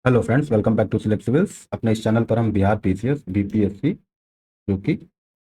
Hello friends, welcome back to select civils. अपने इस channel पर हम बिहार पीसीएस बीपीएससी जो कि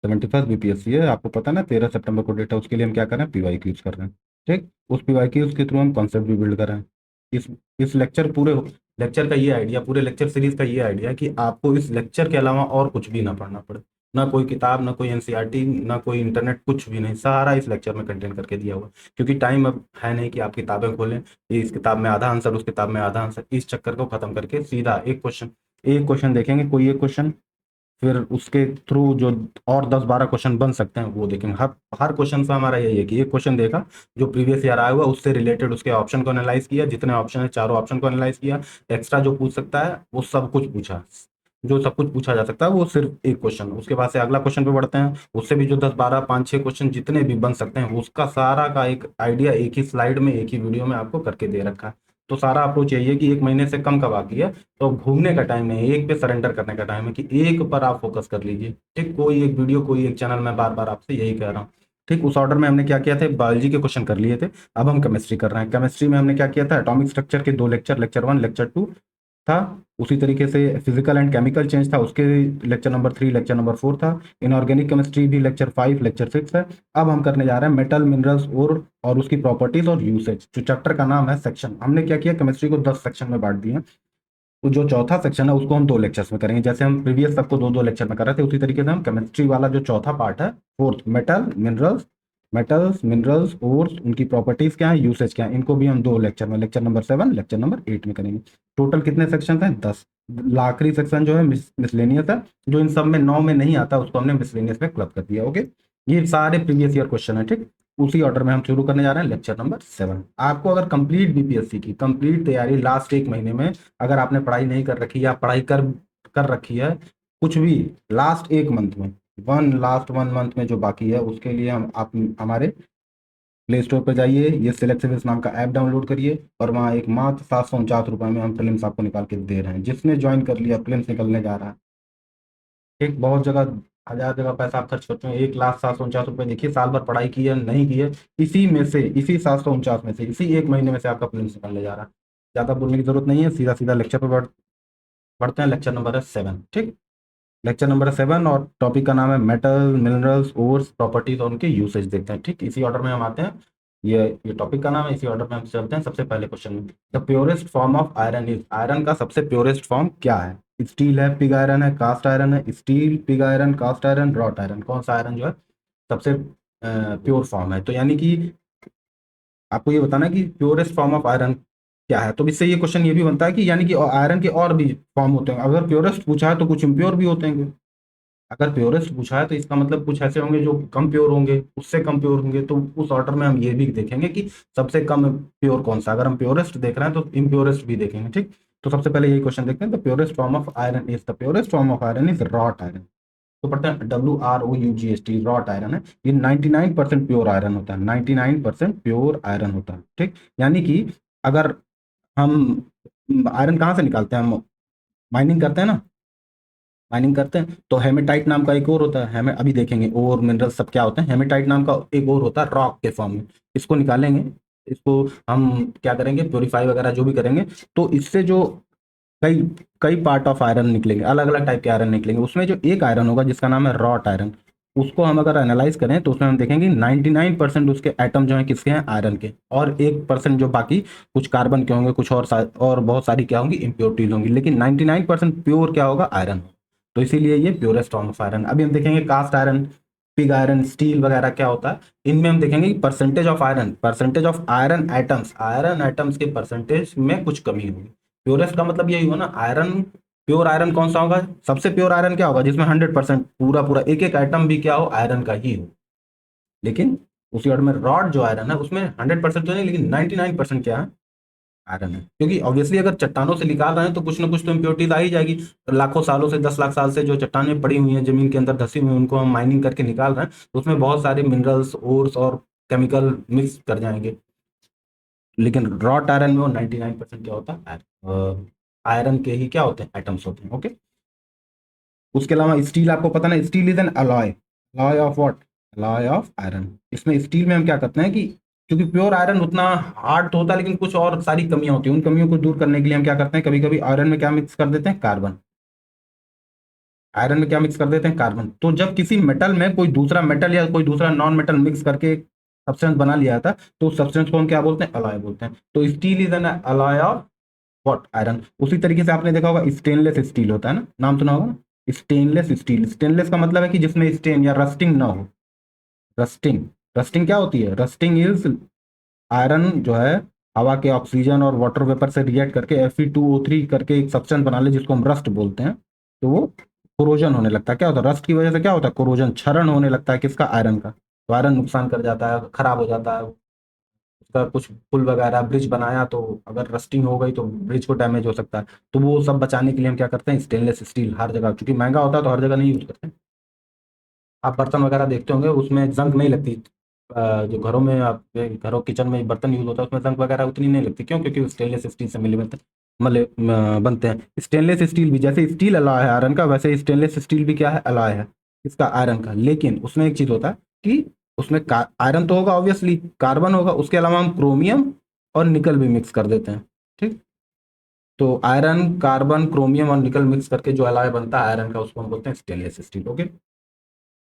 71st बीपीएससी है, आपको पता है ना, 13 सितंबर को डेट है। उसके लिए हम क्या कर रहे हैं, पीवाईक्यू यूज़ कर रहे हैं। ठीक, उस पीवाईक्यू के थ्रू हम कॉन्सेप्ट भी बिल्ड कर रहे हैं। इस इस लेक्चर पूरे लेक्चर का ये आइडिया, पूरे लेक्चर सीरीज का ये आइडिया कि आपको इस लेक्चर के अलावा और कुछ भी ना पढ़ना पड़े। ना कोई किताब, ना कोई एनसीईआरटी, ना कोई इंटरनेट, कुछ भी नहीं। सारा इस लेक्चर में कंटेंट करके दिया हुआ है। क्योंकि टाइम अब है नहीं कि आप किताबें खोलें, ये इस किताब में आधा आंसर, उस किताब में आधा आंसर, इस चक्कर को खत्म करके सीधा एक क्वेश्चन देखेंगे, कोई एक क्वेश्चन, फिर उसके थ्रू जो और 10-12 क्वेश्चन बन सकते हैं वो देखेंगे। हर हर क्वेश्चन से हमारा यही है कि एक क्वेश्चन देखा जो प्रीवियस ईयर आया हुआ, उससे रिलेटेड उसके ऑप्शन को एनालाइज किया, जितने ऑप्शन है चारों ऑप्शन को एनालाइज किया, एक्स्ट्रा जो पूछ सकता है वो सब कुछ पूछा। जो सब कुछ पूछा जा सकता है वो सिर्फ एक क्वेश्चन। उसके बाद से अगला क्वेश्चन पे बढ़ते हैं, उससे भी जो 10-12 5-6 क्वेश्चन जितने भी बन सकते हैं उसका सारा का एक आइडिया एक ही स्लाइड में, एक ही वीडियो में आपको करके दे रखा है। तो सारा अप्रोच यही है कि एक महीने से कम का बाकी है, तो घूमने का टाइम नहीं है, एक पे सरेंडर करने का टाइम है कि एक पर आप फोकस कर लीजिए। ठीक, कोई एक वीडियो, कोई एक चैनल, मैं बार बार आपसे यही कह रहा हूँ। ठीक, उस ऑर्डर में हमने क्या किया था, बायोलॉजी के क्वेश्चन कर लिए थे। अब हम केमिस्ट्री कर रहे हैं। केमिस्ट्री में हमने क्या किया था, एटॉमिक स्ट्रक्चर के 2 लेक्चर, लेक्चर 1 लेक्चर 2 था। उसी तरीके से फिजिकल एंड केमिकल चेंज था, उसके लेक्चर नंबर 3 लेक्चर नंबर 4 था। इनऑर्गेनिक केमिस्ट्री भी लेक्चर 5 लेक्चर 6 है। अब हम करने जा रहे हैं मेटल मिनरल्स और उसकी प्रॉपर्टीज और यूसेज। जो चैप्टर का नाम है सेक्शन, हमने क्या किया, केमिस्ट्री को 10 सेक्शन में बांट दिए। तो जो चौथा सेक्शन है उसको हम 2 लेक्चर्स में करेंगे। जैसे हम प्रीवियस सबको 2-2 लेक्चर में कर रहे थे, उसी तरीके से हम केमिस्ट्री वाला जो चौथा पार्ट है, फोर्थ, मेटल्स मिनरल्स और उनकी प्रॉपर्टीज क्या है, यूसेज क्या है, इनको भी हम 2 लेक्चर में, लेक्चर नंबर 7 लेक्चर नंबर 8 में करेंगे। टोटल कितने सेक्शन हैं, 10। आखिरी सेक्शन जो है मिसलेनियस है, जो इन सब में 9 में नहीं आता, उसको हमने मिसलेनियस में क्लब कर दिया। ओके, ये सारे प्रीवियस ईयर क्वेश्चन है। ठीक, उसी ऑर्डर में हम शुरू करने जा रहे हैं, लेक्चर नंबर 7। आपको अगर कंप्लीट बीपीएससी की कंप्लीट तैयारी लास्ट एक महीने में, अगर आपने पढ़ाई नहीं कर रखी या पढ़ाई कर कर रखी है, कुछ भी लास्ट एक मंथ में, लास्ट 1 मंथ में जो बाकी है, उसके लिए हम आप हमारे प्ले स्टोर पर जाइए, ये सिलेक्ट सिविल्स नाम का ऐप डाउनलोड करिए, और वहाँ एक मात्र 749 रुपये में हम प्रीलिम्स आपको निकाल के दे रहे हैं। जिसने ज्वाइन कर लिया, प्रीलिम्स निकलने जा रहा है। एक बहुत जगह, हजार जगह पैसा आप खर्च करते हैं, 1,0749 रुपये। देखिए, साल भर पढ़ाई की है नहीं की है, इसी में से, इसी 749 में से, इसी एक महीने में से आपका प्रीलिम्स निकलने जा रहा है। ज़्यादा बोलने की जरूरत नहीं है, सीधा सीधा लेक्चर पर बढ़ते हैं। लेक्चर नंबर है 7। ठीक, लेक्चर नंबर 7 और टॉपिक का नाम है मेटल मिनरल्स ओर्स प्रॉपर्टीज और उनके यूसेज। देखते हैं। ठीक, इसी ऑर्डर में हम आते हैं। ये टॉपिक का नाम है, इसी ऑर्डर में हम चलते हैं। सबसे पहले क्वेश्चन में, the purest form of iron is, iron का सबसे प्योरेस्ट फॉर्म क्या है। स्टील है, पिग आयरन है, कास्ट आयरन है। Steel, pig iron, cast iron, wrought iron, कौन सा आयरन जो है सबसे प्योर फॉर्म है। तो यानी कि आपको ये बताना है कि प्योरेस्ट फॉर्म ऑफ आयरन क्या है। तो इससे ये क्वेश्चन ये भी बनता है कि यानी कि आयरन के और भी फॉर्म होते हैं। अगर प्योरेस्ट पूछा है तो कुछ इम्प्योर भी होते हैं। अगर प्योरेस्ट पूछा है तो इसका मतलब कुछ ऐसे होंगे जो कम प्योर होंगे, उससे कम प्योर होंगे। तो उस ऑर्डर में हम ये भी देखेंगे कि सबसे कम प्योर कौन सा। अगर हम प्योरेस्ट देख रहे हैं तो इम्प्योरेस्ट भी देखेंगे। ठीक, तो सबसे पहले यही क्वेश्चन देखते हैं। The purest form of iron is wrought iron. तो पढ़ते हैं, WROUGHT, रॉट आयरन है। ये 99% प्योर आयरन होता है, 99% प्योर आयरन होता है। ठीक, यानी कि अगर हम आयरन कहाँ से निकालते हैं, हम माइनिंग करते हैं ना, माइनिंग करते हैं तो हेमेटाइट नाम का एक और होता है। हेमे अभी देखेंगे और मिनरल सब क्या होते हैं। हेमेटाइट नाम का एक और होता है रॉक के फॉर्म में, इसको निकालेंगे। इसको हम क्या करेंगे, प्योरीफाई वगैरह जो भी करेंगे, तो इससे जो कई कई पार्ट ऑफ आयरन निकलेंगे, अलग अलग टाइप के आयरन निकलेंगे। उसमें जो एक आयरन होगा जिसका नाम है रॉट आयरन, उसको हम अगर एनालाइज करें तो उसमें हम देखेंगे 99% उसके एटम जो हैं किसके हैं, आयरन के। और 1% जो बाकी कुछ कार्बन के होंगे, कुछ और बहुत सारी क्या होंगी, इम्प्योरिटीज होंगी। लेकिन 99% प्योर क्या होगा, आयरन। तो इसीलिए ये प्योरेस्ट फॉर्म ऑफ आयरन। अभी हम देखेंगे cast iron, pig iron, steel वगैरह क्या होता है। इनमें हम देखेंगे कि परसेंटेज ऑफ आयरन एटम्स के परसेंटेज में कुछ कमी होगी। प्योरेस्ट का मतलब यही हुआ ना, आयरन। प्योर आयरन कौन सा होगा, सबसे प्योर आयरन क्या होगा, जिसमें 100% पूरा पूरा एक एक आइटम भी क्या हो, आयरन का ही हो। लेकिन उसी ऑर्डर में रॉड जो आयरन है उसमें 100% तो नहीं, लेकिन 99% क्या है, आयरन है। क्योंकि ऑब्वियसली अगर चट्टानों से निकाल रहे हैं तो कुछ ना कुछ तो इम्प्योरिटीज आ ही जाएगी। लाखों सालों से, 10 लाख साल से जो चट्टानें पड़ी हुई हैं जमीन के अंदर धसी हुई हैं, उनको हम माइनिंग करके निकाल रहे हैं, तो उसमें बहुत सारे मिनरल्स ओर्स और केमिकल मिक्स कर जाएंगे। लेकिन रॉट आयरन में वो 99% क्या होता है, आयरन के ही क्या होते हैं, एटम्स होते हैं। ओके, उसके अलावा स्टील आपको पता ना, steel is an alloy, alloy of what, alloy of iron. इसमें स्टील में हम क्या करते हैं कि क्योंकि प्योर आयरन उतना हार्ड तो होता है, लेकिन कुछ और सारी कमियां होती हैं। उन कमियों को दूर करने के लिए हम क्या करते हैं, कभी कभी आयरन में क्या मिक्स कर देते हैं, कार्बन। आयरन में क्या मिक्स कर देते हैं, कार्बन। तो जब किसी मेटल में कोई दूसरा मेटल या कोई दूसरा नॉन मेटल मिक्स करके एक सब्सटेंस बना लिया जाता है, तो उस सब्सटेंस को हम क्या बोलते हैं, अलॉय बोलते हैं। तो steel is an alloy of what, iron. उसी तरीके से आपने देखा होगा स्टेनलेस स्टील होता है ना, नाम सुना होगा ना, स्टेनलेस स्टील। स्टेनलेस का मतलब है कि जिसमें स्टेन या रस्टिंग ना हो। रस्टिंग, रस्टिंग क्या होती है, रस्टिंग इज आयरन जो है हवा के ऑक्सीजन और वाटर वेपर से रिएक्ट करके Fe2O3 करके एक सब्सटेंस बना ले, जिसको हम रस्ट बोलते हैं। तो वो कोरोजन होने लगता है। क्या होता है रस्ट की वजह से, क्या होता है, कोरोजन, क्षरण होने लगता है किसका, आयरन का। तो आयरन नुकसान कर जाता है, खराब हो जाता है उसका। कुछ पुल वगैरह ब्रिज बनाया, तो अगर रस्टिंग हो गई तो ब्रिज को डैमेज हो सकता है। तो वो सब बचाने के लिए हम क्या करते हैं, स्टेनलेस स्टील हर जगह, क्योंकि महंगा होता है तो हर जगह नहीं यूज करते हैं। आप बर्तन वगैरह देखते होंगे उसमें जंग नहीं लगती। जो घरों में, आपके घरों किचन में बर्तन यूज होता है उसमें जंग वगैरह उतनी नहीं लगती। क्यों? क्योंकि वो स्टेनलेस स्टील से मिले बनते बनते हैं। स्टेनलेस स्टील भी जैसे स्टील अलॉय है आयरन का, वैसे स्टेनलेस स्टील भी क्या है, अलॉय है इसका, आयरन का। लेकिन उसमें एक चीज होता है कि उसमें आयरन तो होगा ऑब्वियसली, कार्बन होगा, उसके अलावा हम क्रोमियम और निकल भी मिक्स कर देते हैं। ठीक। तो आयरन, कार्बन, क्रोमियम और निकल मिक्स करके जो अलॉय बनता है आयरन का, उसको हम बोलते हैं स्टेनलेस स्टील। ओके।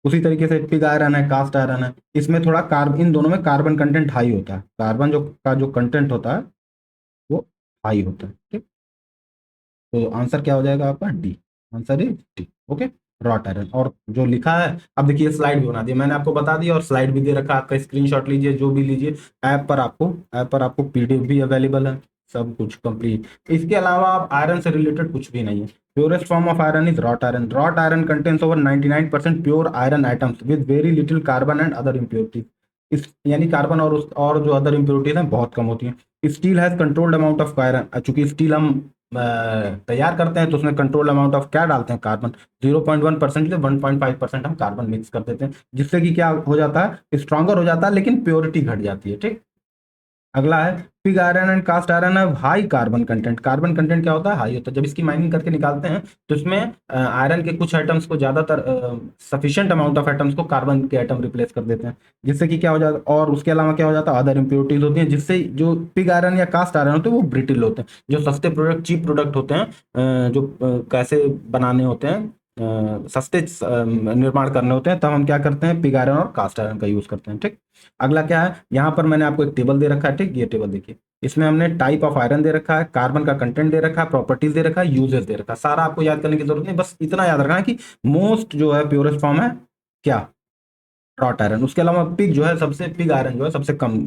उसी तरीके से पिग आयरन है, कास्ट आयरन है, इसमें थोड़ा कार्ब, इन दोनों में कार्बन कंटेंट हाई होता है। कार्बन जो कंटेंट होता है वो हाई होता है। ठीक। तो आंसर क्या हो जाएगा आपका, D. Answer is D. Okay. Wrought iron. और जो लिखा है, अब देखिए स्लाइड भी बना दी मैंने आपको, बता दिया, और स्लाइड भी दे रखा है आपका, स्क्रीनशॉट लीजिए जो भी लीजिए। ऐप पर आपको पीडीएफ भी अवेलेबल है, सब कुछ कंप्लीट। इसके अलावा आप आयरन से रिलेटेड कुछ भी नहीं है। Purest form of iron is wrought iron. Wrought iron contains over 99% pure iron atoms with very little carbon and other impurities. इस यानी कार्बन और जो अदर इम्प्योरिटीज हैं बहुत कम होती हैं। Steel has controlled amount of iron. चूंकि स्टील हम तैयार करते हैं तो उसमें कंट्रोल अमाउंट ऑफ क्या डालते हैं, कार्बन। 0.1% से 1.5% हम कार्बन मिक्स कर देते हैं, जिससे कि क्या हो जाता है, स्ट्रांगर हो जाता है, लेकिन प्योरिटी घट जाती है। ठीक। अगला है pig iron and cast iron है high carbon content. Carbon content क्या होता है, हाई होता है। जब इसकी माइनिंग करके निकालते हैं तो इसमें आयरन के कुछ आइटम्स को, ज्यादातर सफिशिएंट अमाउंट ऑफ आइटम्स को कार्बन के आइटम रिप्लेस कर देते हैं, जिससे कि क्या हो जाता है, और उसके अलावा क्या हो जाता है, अदर इम्प्योरिटीज होती हैं, जिससे जो पिग आयरन या कास्ट आयरन होते हैं वो ब्रिटिल होते हैं। जो सस्ते प्रोडक्ट, चीप प्रोडक्ट होते हैं, जो कैसे बनाने होते हैं, सस्ते निर्माण करने होते हैं, तब हम क्या करते हैं, पिग आयरन और कास्ट आयरन का यूज करते हैं। ठीक। अगला क्या है, यहाँ पर मैंने आपको एक टेबल दे रखा है। ठीक। ये टेबल देखिए, इसमें हमने टाइप ऑफ आयरन दे रखा है, कार्बन का कंटेंट दे रखा है, प्रॉपर्टीज दे रखा है, यूजेस दे रखा है। सारा आपको याद करने की जरूरत नहीं, बस इतना याद रखना है कि मोस्ट जो है प्योरेस्ट फॉर्म है क्या, रॉट आयरन। उसके अलावा पिग जो है सबसे, पिग आयरन जो है सबसे कम,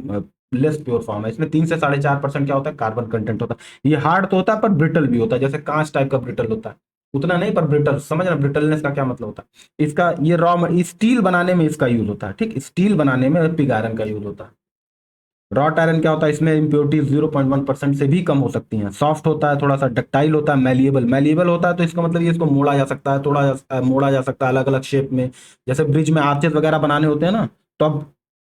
लेस प्योर फॉर्म है। इसमें 3 से 4.5% क्या होता है, कार्बन कंटेंट होता है। ये हार्ड तो होता है पर ब्रिटल भी होता है, जैसे कांच टाइप का ब्रिटल होता है। उतना नहीं पर ब्रिटल, समझ रहे, ब्रिटलनेस का क्या मतलब होता है इसका। ये स्टील बनाने में इसका यूज होता है। ठीक। स्टील बनाने में पिग आयरन का यूज होता है। रॉट आयरन क्या होता है, इसमें इम्प्योरिटीज 0.1% से भी कम हो सकती हैं। सॉफ्ट होता है, थोड़ा सा डक्टाइल होता है, मैलिएबल। मैलिएबल होता है तो इसका मतलब ये, इसको मोड़ा जा सकता है, थोड़ा मोड़ा जा सकता है अलग अलग शेप में। जैसे ब्रिज में आर्चेस वगैरह बनाने होते हैं ना, तो अब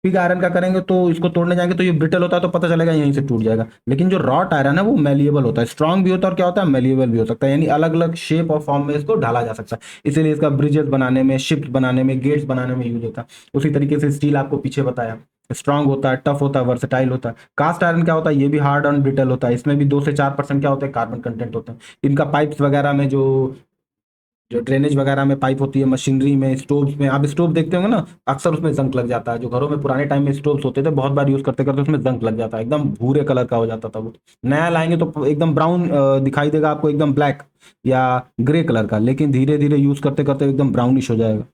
पिग आयरन का करेंगे तो इसको तोड़ने जाएंगे तो ये ब्रिटल होता है, तो पता चलेगा यहीं से टूट जाएगा। लेकिन जो रॉट आयरन है वो मैलिएबल होता है, स्ट्रांग भी होता है, और क्या होता है, मैलिएबल भी हो सकता है। यानी अलग अलग शेप और फॉर्म में इसको ढाला जा सकता है। इसीलिए इसका ब्रिजेस बनाने में, शिप्स बनाने में, गेट्स बनाने में यूज होता है। उसी तरीके से स्टील आपको पीछे बताया, स्ट्रांग होता है, टफ होता है, वर्सेटाइल होता है। कास्ट आयरन क्या होता है, ये भी हार्ड और ब्रिटल होता है। इसमें भी 2 से 4% क्या होते हैं, कार्बन कंटेंट होते हैं। इनका पाइप्स वगैरह में, जो जो ड्रेनेज वगैरह में पाइप होती है, मशीनरी में, स्टोव्स में, आप स्टोव देखते होंगे ना, अक्सर उसमें जंग लग जाता है। जो घरों में पुराने टाइम में स्टोव्स होते थे, बहुत बार यूज करते करते उसमें जंग लग जाता है, एकदम भूरे कलर का हो जाता था वो। नया लाएंगे तो एकदम ब्राउन दिखाई देगा आपको, एकदम ब्लैक या ग्रे कलर का, लेकिन धीरे धीरे यूज करते करते एकदम ब्राउनिश हो जाएगा।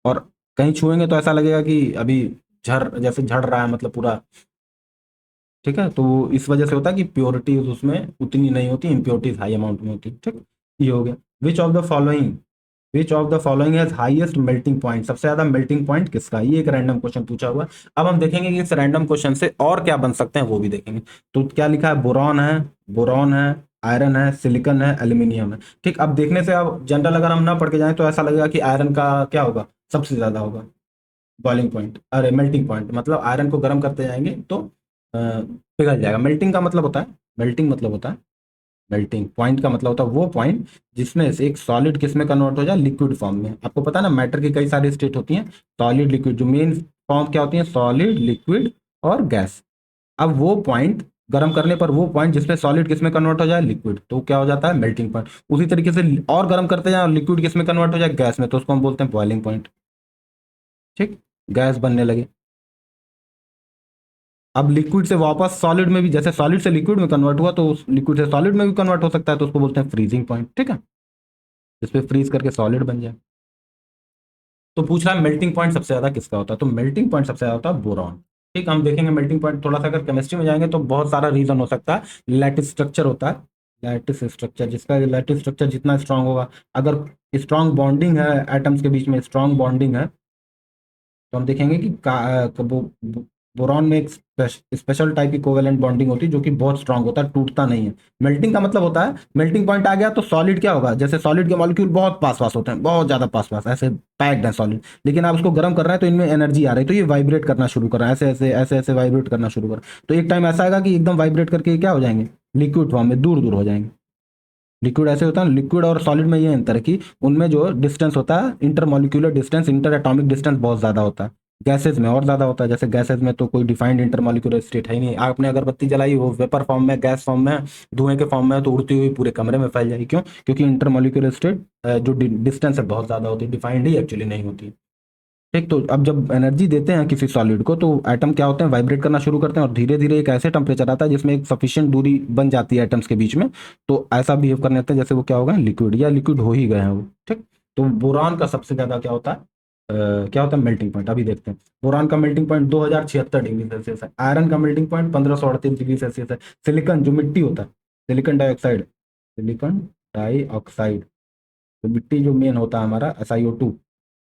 और कहीं छुएंगे तो ऐसा लगेगा कि अभी जैसे झड़ रहा है, मतलब पूरा। ठीक है। तो इस वजह से होता है कि प्योरिटी उसमें उतनी नहीं होती, इम्प्योरिटीज हाई अमाउंट में होती है। ठीक। ये हो गया। विच of the following which of the following has highest melting point. सबसे ज्यादा मेल्टिंग पॉइंट किसका है? ये एक रैंडम क्वेश्चन पूछा हुआ है। अब हम देखेंगे कि इस रैंडम क्वेश्चन से और क्या बन सकते हैं, वो भी देखेंगे। तो क्या लिखा है, बोरॉन है, आयरन है, सिलिकॉन है, एल्यूमिनियम है। ठीक। अब देखने से, अब जनरल अगर हम ना पढ़ के जाए तो ऐसा लगेगा कि आयरन का क्या होगा, सबसे ज्यादा होगा बॉइलिंग पॉइंट, अरे मेल्टिंग पॉइंट, मतलब आयरन को गर्म करते जाएंगे तो पिघल जाएगा। मेल्टिंग का मतलब होता है, मेल्टिंग मतलब होता है, मेल्टिंग पॉइंट का मतलब होता है वो पॉइंट जिसमें से एक सॉलिड किस में कन्वर्ट हो जाए, लिक्विड फॉर्म में। आपको पता है ना, मैटर की कई सारी स्टेट होती हैं, सॉलिड, लिक्विड। जो मेन फॉर्म क्या होती है, सॉलिड, लिक्विड और गैस। अब वो पॉइंट गर्म करने पर वो पॉइंट जिसमें सॉलिड किस में कन्वर्ट हो जाए, लिक्विड, तो क्या हो जाता है, मेल्टिंग पॉइंट। उसी तरीके से और गर्म करते जाए और लिक्विड किस में कन्वर्ट हो जाए, गैस में, तो उसको हम बोलते हैं बॉइलिंग पॉइंट। ठीक, गैस बनने लगे। अब लिक्विड से वापस सॉलिड में भी, जैसे सॉलिड से लिक्विड में कन्वर्ट हुआ तो लिक्विड से सॉलिड में भी कन्वर्ट हो सकता है, तो उसको बोलते हैं फ्रीजिंग पॉइंट। ठीक है, जिसपे फ्रीज करके सॉलिड बन जाए। तो पूछ रहा है मेल्टिंग पॉइंट सबसे ज्यादा किसका होता है, तो मेल्टिंग पॉइंट सबसे ज्यादा होता है बोरॉन। ठीक, हम देखेंगे मेल्टिंग पॉइंट थोड़ा सा, अगर केमिस्ट्री में जाएंगे तो बहुत सारा रीजन हो सकता है। लैटिस स्ट्रक्चर होता है, लैटिस स्ट्रक्चर, जिसका लैटिस स्ट्रक्चर जितना स्ट्रांग होगा, अगर स्ट्रांग बॉन्डिंग है एटम्स के बीच में, स्ट्रांग बॉन्डिंग है, तो हम देखेंगे कि बोरॉन में एक स्पेशल टाइप की कोवेलेंट बॉन्डिंग होती है जो कि बहुत स्ट्रांग होता है, टूटता नहीं है। मेल्टिंग का मतलब होता है, मेल्टिंग पॉइंट आ गया तो सॉलिड क्या होगा, जैसे सॉलिड के मॉलिक्यूल बहुत पास पास होते हैं, बहुत ज्यादा पास पास ऐसे पैक्ड है सॉलिड, लेकिन आप उसको गर्म कर रहे हैं तो इनमें एनर्जी आ रही है, तो ये वाइब्रेट करना शुरू कर रहा है, ऐसे ऐसे ऐसे ऐसे वाइब्रेट करना शुरू कर, तो एक टाइम ऐसा आएगा कि एकदम वाइब्रेट करके ये क्या हो जाएंगे, लिक्विड फॉर्म में दूर दूर हो जाएंगे। लिक्विड ऐसे होता है, लिक्विड और सॉलिड में ये अंतर है कि उनमें जो डिस्टेंस होता है, intermolecular distance, inter atomic distance बहुत ज्यादा होता है। गैसेज में और ज्यादा होता है, जैसे गैसेज में तो कोई डिफाइंड इंटरमोलिक्यूलर स्टेट है ही नहीं, आपने अगरबत्ती जलाई वो वेपर फॉर्म में, गैस फॉर्म में, धुएं के फॉर्म में है, तो उड़ती हुई पूरे कमरे में फैल जाएगी। क्यों? क्योंकि इंटरमोलिक्यूलर स्टेट जो डिस्टेंस है बहुत ज्यादा होती है, डिफाइंड ही एक्चुअली नहीं होती। ठीक, तो अब जब एनर्जी देते हैं किसी सॉलिड को तो एटम क्या होते हैं, वाइब्रेट करना शुरू करते हैं, और धीरे धीरे एक ऐसे टेम्परेचर आता है जिसमें एक सफिशिएंट दूरी बन जाती है एटम्स के बीच में, तो ऐसा बिहेव करने लगते हैं जैसे वो क्या होगा, लिक्विड, या लिक्विड हो ही गए हैं वो। ठीक, तो बोरान का सबसे ज्यादा क्या होता है, क्या होता है, मेल्टिंग पॉइंट। अभी देखते हैं, बोरान का मेल्टिंग पॉइंट 2076 डिग्री सेल्सियस है, आयरन का मेल्टिंग पॉइंट 1538 डिग्री सेल्सियस है, सिलिकॉन जो मिट्टी होता है, सिलिकॉन डाइऑक्साइड, सिलिकॉन डाइऑक्साइड, तो मिट्टी जो मेन होता है हमारा SiO2,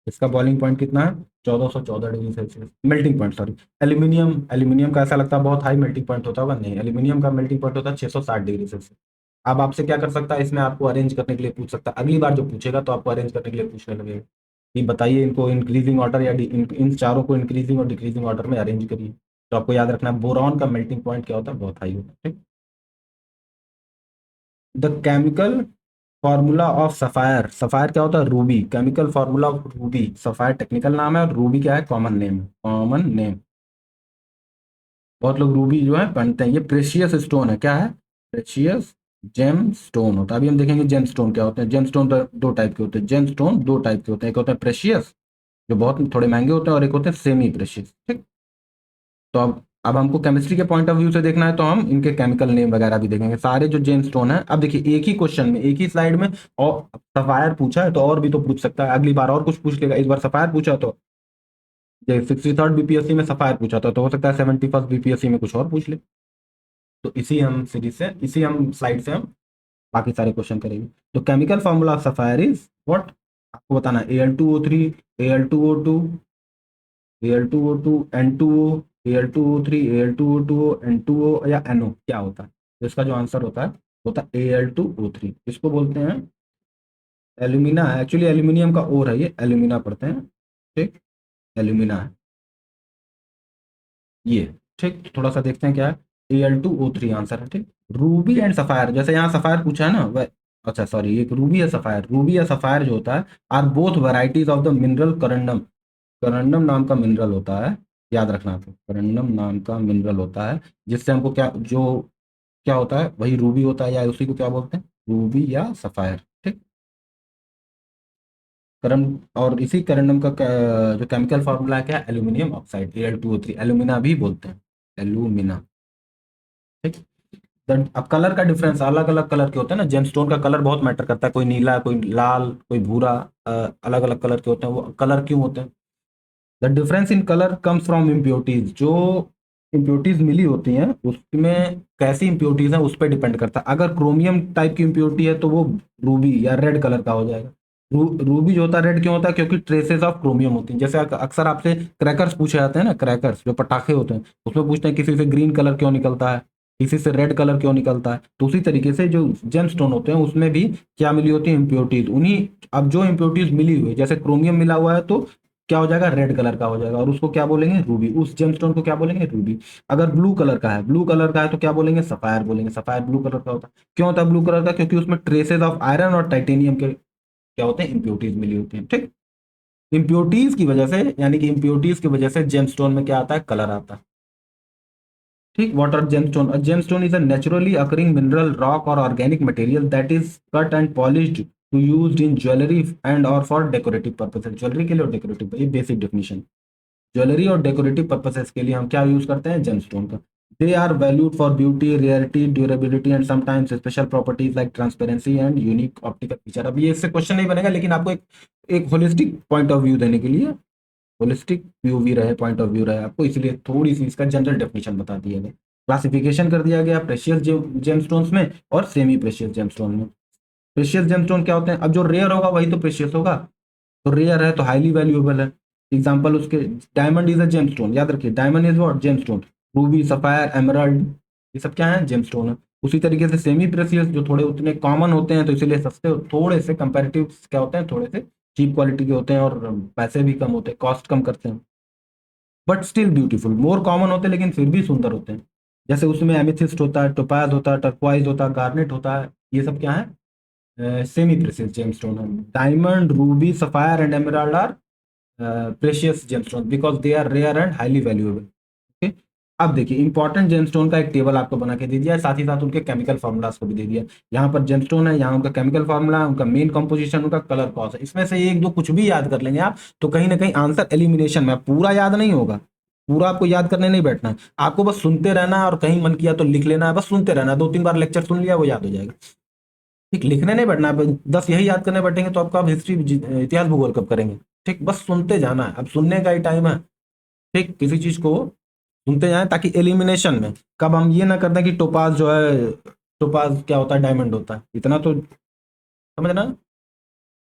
इसका बॉइलिंग पॉइंट कितना है, 1414 degree Celsius, melting point sorry. Aluminium, aluminium का ऐसा लगता है बहुत हाई मेल्टिंग पॉइंट होता होगा, नहीं, एल्यूमिनियम का मेल्टिंग पॉइंट होता है 660 डिग्री सेल्सियस। अब आपसे क्या कर सकता है, इसमें आपको अरेंज करने के लिए पूछ सकता है, अगली बार जो पूछेगा तो आपको अरेंज करने के लिए पूछने लगेगा कि बताइए इनको इंक्रीजिंग ऑर्डर या इन चारों को इंक्रीजिंग और डिक्रीजिंग ऑर्डर में अरेंज करिए। तो आपको याद रखना है बोरॉन का मेल्टिंग पॉइंट क्या होता है, बहुत हाई होता है। ठीक, the chemical formula of sapphire, sapphire क्या होता है, Ruby, chemical formula of Ruby, sapphire technical नाम है और रूबी क्या है, कॉमन नेम, कॉमन नेम। बहुत लोग रूबी जो है पहनते हैं, ये प्रेशियस स्टोन है, क्या है, प्रेशियस जेम स्टोन होता है। अभी हम देखेंगे जेम स्टोन क्या होते हैं। जेम स्टोन तो दो टाइप के होते हैं, जेम स्टोन दो टाइप के होते हैं, एक होते हैं प्रेशियस जो बहुत थोड़े महंगे होते हैं, और एक होते हैं सेमी प्रेशियस। ठीक, तो अब हमको केमिस्ट्री के पॉइंट ऑफ व्यू से देखना है तो हम इनके केमिकल नेम वगैरह भी देखेंगे, सारे जो जेम स्टोन है। अब देखिए एक ही क्वेश्चन में, एक ही स्लाइड में, और सफायर पूछा है तो और भी तो पूछ सकता है, अगली बार और कुछ पूछ लेगा, इस बार सफायर पूछा तो 63rd बीपीएससी में सफायर पूछा था, तो हो सकता है 71st बीपीएससी में कुछ और पूछ ले। तो इसी हम सीरीज से, इसी हम स्लाइड से हम बाकी सारे क्वेश्चन करेंगे। तो chemical formula of sapphire is what, आपको बताना है Al2O3, Al2O2, Al2O2, N2O, Al2O3, Al2O2, N2O या NO क्या होता है, तो इसका जो आंसर होता है Al2O3। इसको बोलते हैं एल्यूमिना, एक्चुअली एल्यूमिनियम का ओर है ये, एल्यूमिना पढ़ते हैं। ठीक, एल्यूमिना है ये। ठीक, तो थोड़ा सा देखते हैं क्या है, Al2O3 आंसर है। ठीक, रूबी एंड सफायर, जैसे यहाँ सफायर पूछा है ना, वह, अच्छा सॉरी, एक रूबी या सफायर, रूबी या सफायर जो होता है, are both varieties of the mineral corundum, corundum नाम का मिनरल होता है, याद रखना, तो करंडम नाम का मिनरल होता है, जिससे हमको क्या, जो क्या होता है वही रूबी होता है, या उसी को क्या बोलते हैं, रूबी या सफायर। ठीक, करम, और इसी करंडम का जो केमिकल फार्मूला है क्या, एल्यूमिनियम ऑक्साइड, Al2O3, एल्यूमिना भी बोलते हैं, एल्यूमिना। ठीक, अब कलर का डिफरेंस, अलग अलग कलर के होते हैं ना, जेमस्टोन का कलर बहुत मैटर करता है, कोई नीला, कोई लाल, कोई भूरा, अलग अलग कलर के होते हैं, वो कलर क्यों होते हैं, the difference in colour comes from impurities, जो इम्प्योरिटीज मिली होती हैं उसमें कैसी इम्प्योरिटीज हैं उस पर डिपेंड करता है। अगर क्रोमियम टाइप की इम्प्योरिटी है तो वो रूबी या रेड कलर का हो जाएगा। रूबी जो होता है रेड क्यों होता है, क्योंकि ट्रेसेस ऑफ क्रोमियम होती हैं। जैसे अक्सर आपसे क्रैकर्स पूछे जाते हैं ना, क्रैकर्स जो पटाखे होते हैं, उसमें पूछते हैं किसी से ग्रीन कलर क्यों निकलता है, किसी से रेड कलर क्यों निकलता है, तो उसी तरीके से जो जेम स्टोन होते हैं उसमें भी क्या मिली होती है, इम्प्योरिटीज, उन्हीं, अब जो इम्प्योरिटीज मिली हुई है, जैसे क्रोमियम मिला हुआ है तो क्या हो जाएगा, रेड कलर का हो जाएगा, और उसको क्या बोलेंगे, रूबी, उस जेमस्टोन को क्या बोलेंगे, रूबी। अगर ब्लू कलर का है, ब्लू कलर का है तो क्या बोलेंगे, सफायर बोलेंगे, सफायर ब्लू कलर का होता है। क्यों होता है ब्लू कलर का, क्योंकि उसमें ट्रेसेस ऑफ आयरन और टाइटेनियम के क्या होते हैं, इंप्योरिटीज मिली होती हैं। ठीक, इंप्योरिटीज की वजह से, यानी कि इंप्योरिटीज की वजह से जेमस्टोन में क्या आता है, कलर आता है। ठीक, what are gemstone? A gemstone is a naturally occurring mineral, rock or organic material that is cut and polished to used in jewelry and or for decorative purposes. Jewellery के लिए और डेकोरेटिव, ये basic definition. Jewellery और decorative purposes के लिए हम क्या use करते हैं? जेमस्टोन का। They are valued for beauty, rarity, durability and sometimes special properties like transparency and unique optical feature. अब ये इससे क्वेश्चन नहीं बनेगा, लेकिन आपको एक होलिस्टिक पॉइंट ऑफ व्यू देने के लिए, होलिस्टिक व्यू रहे, पॉइंट ऑफ व्यू रहे आपको, इसलिए थोड़ी सी इसका जनरल डेफिनेशन बता दिया गया, क्लासिफिकेशन कर दिया गया प्रेशियस जेमस्टोन्स में और सेमी प्रेशियस जेमस्टोन में। प्रेशियस जेमस्टोन क्या होते हैं? अब जो रेयर होगा वही तो प्रेशियस होगा, तो रेयर है तो हाईली वैल्यूएबल है। एग्जाम्पल उसके, डायमंड इज अ जेमस्टोन, याद रखिए diamond is what? Gemstone. Ruby, sapphire, emerald, ये सब क्या है? जेमस्टोन है। उसी तरीके से सेमी प्रेशियस जो थोड़े उतने कॉमन होते हैं तो इसीलिए सस्ते, थोड़े से कंपैरेटिव क्या होते हैं, थोड़े से चीप क्वालिटी के होते हैं और पैसे भी कम होते हैं, कॉस्ट कम करते हैं, but still beautiful. More common होते हैं लेकिन फिर भी सुंदर होते हैं। जैसे उसमें एमेथिस्ट होता है, टोपाज होता है, टर्क्वाइज होता है, गार्नेट होता है, ये सब क्या है? सेमी प्रेशियस जेमस्टोन है। Diamond, ruby, sapphire and emerald are precious gemstone because they are rare and highly valuable. Okay, अब देखिए इंपॉर्टेंट जेमस्टोन का एक टेबल आपको बना के दे दिया है, साथ ही साथ उनके केमिकल फार्मूलाज को भी दे दिया। यहाँ पर जेमस्टोन है, यहाँ उनका केमिकल फार्मूला, उनका मेन कंपोजिशन, उनका कलर कॉज है। इसमें से एक दो कुछ भी याद कर लेंगे आप तो कहीं ना कहीं आंसर एलिमिनेशन में, पूरा याद नहीं होगा, पूरा आपको याद करने नहीं बैठना है, आपको बस सुनते रहना है और कहीं मन किया तो लिख लेना है, बस सुनते रहना है, 2-3 बार लेक्चर सुन लिया वो याद हो जाएगा। ठीक, लिखने नहीं बैठना है, 10 यही याद करने बैठेंगे तो आपका आप हिस्ट्री, इतिहास भूगोल कब करेंगे? ठीक, बस सुनते जाना है, अब सुनने का ही टाइम है। ठीक, किसी चीज को सुनते जाएं ताकि एलिमिनेशन में कब हम ये ना कर दें कि टोपाज जो है, टोपाज क्या होता है, डायमंड होता है, इतना तो समझना।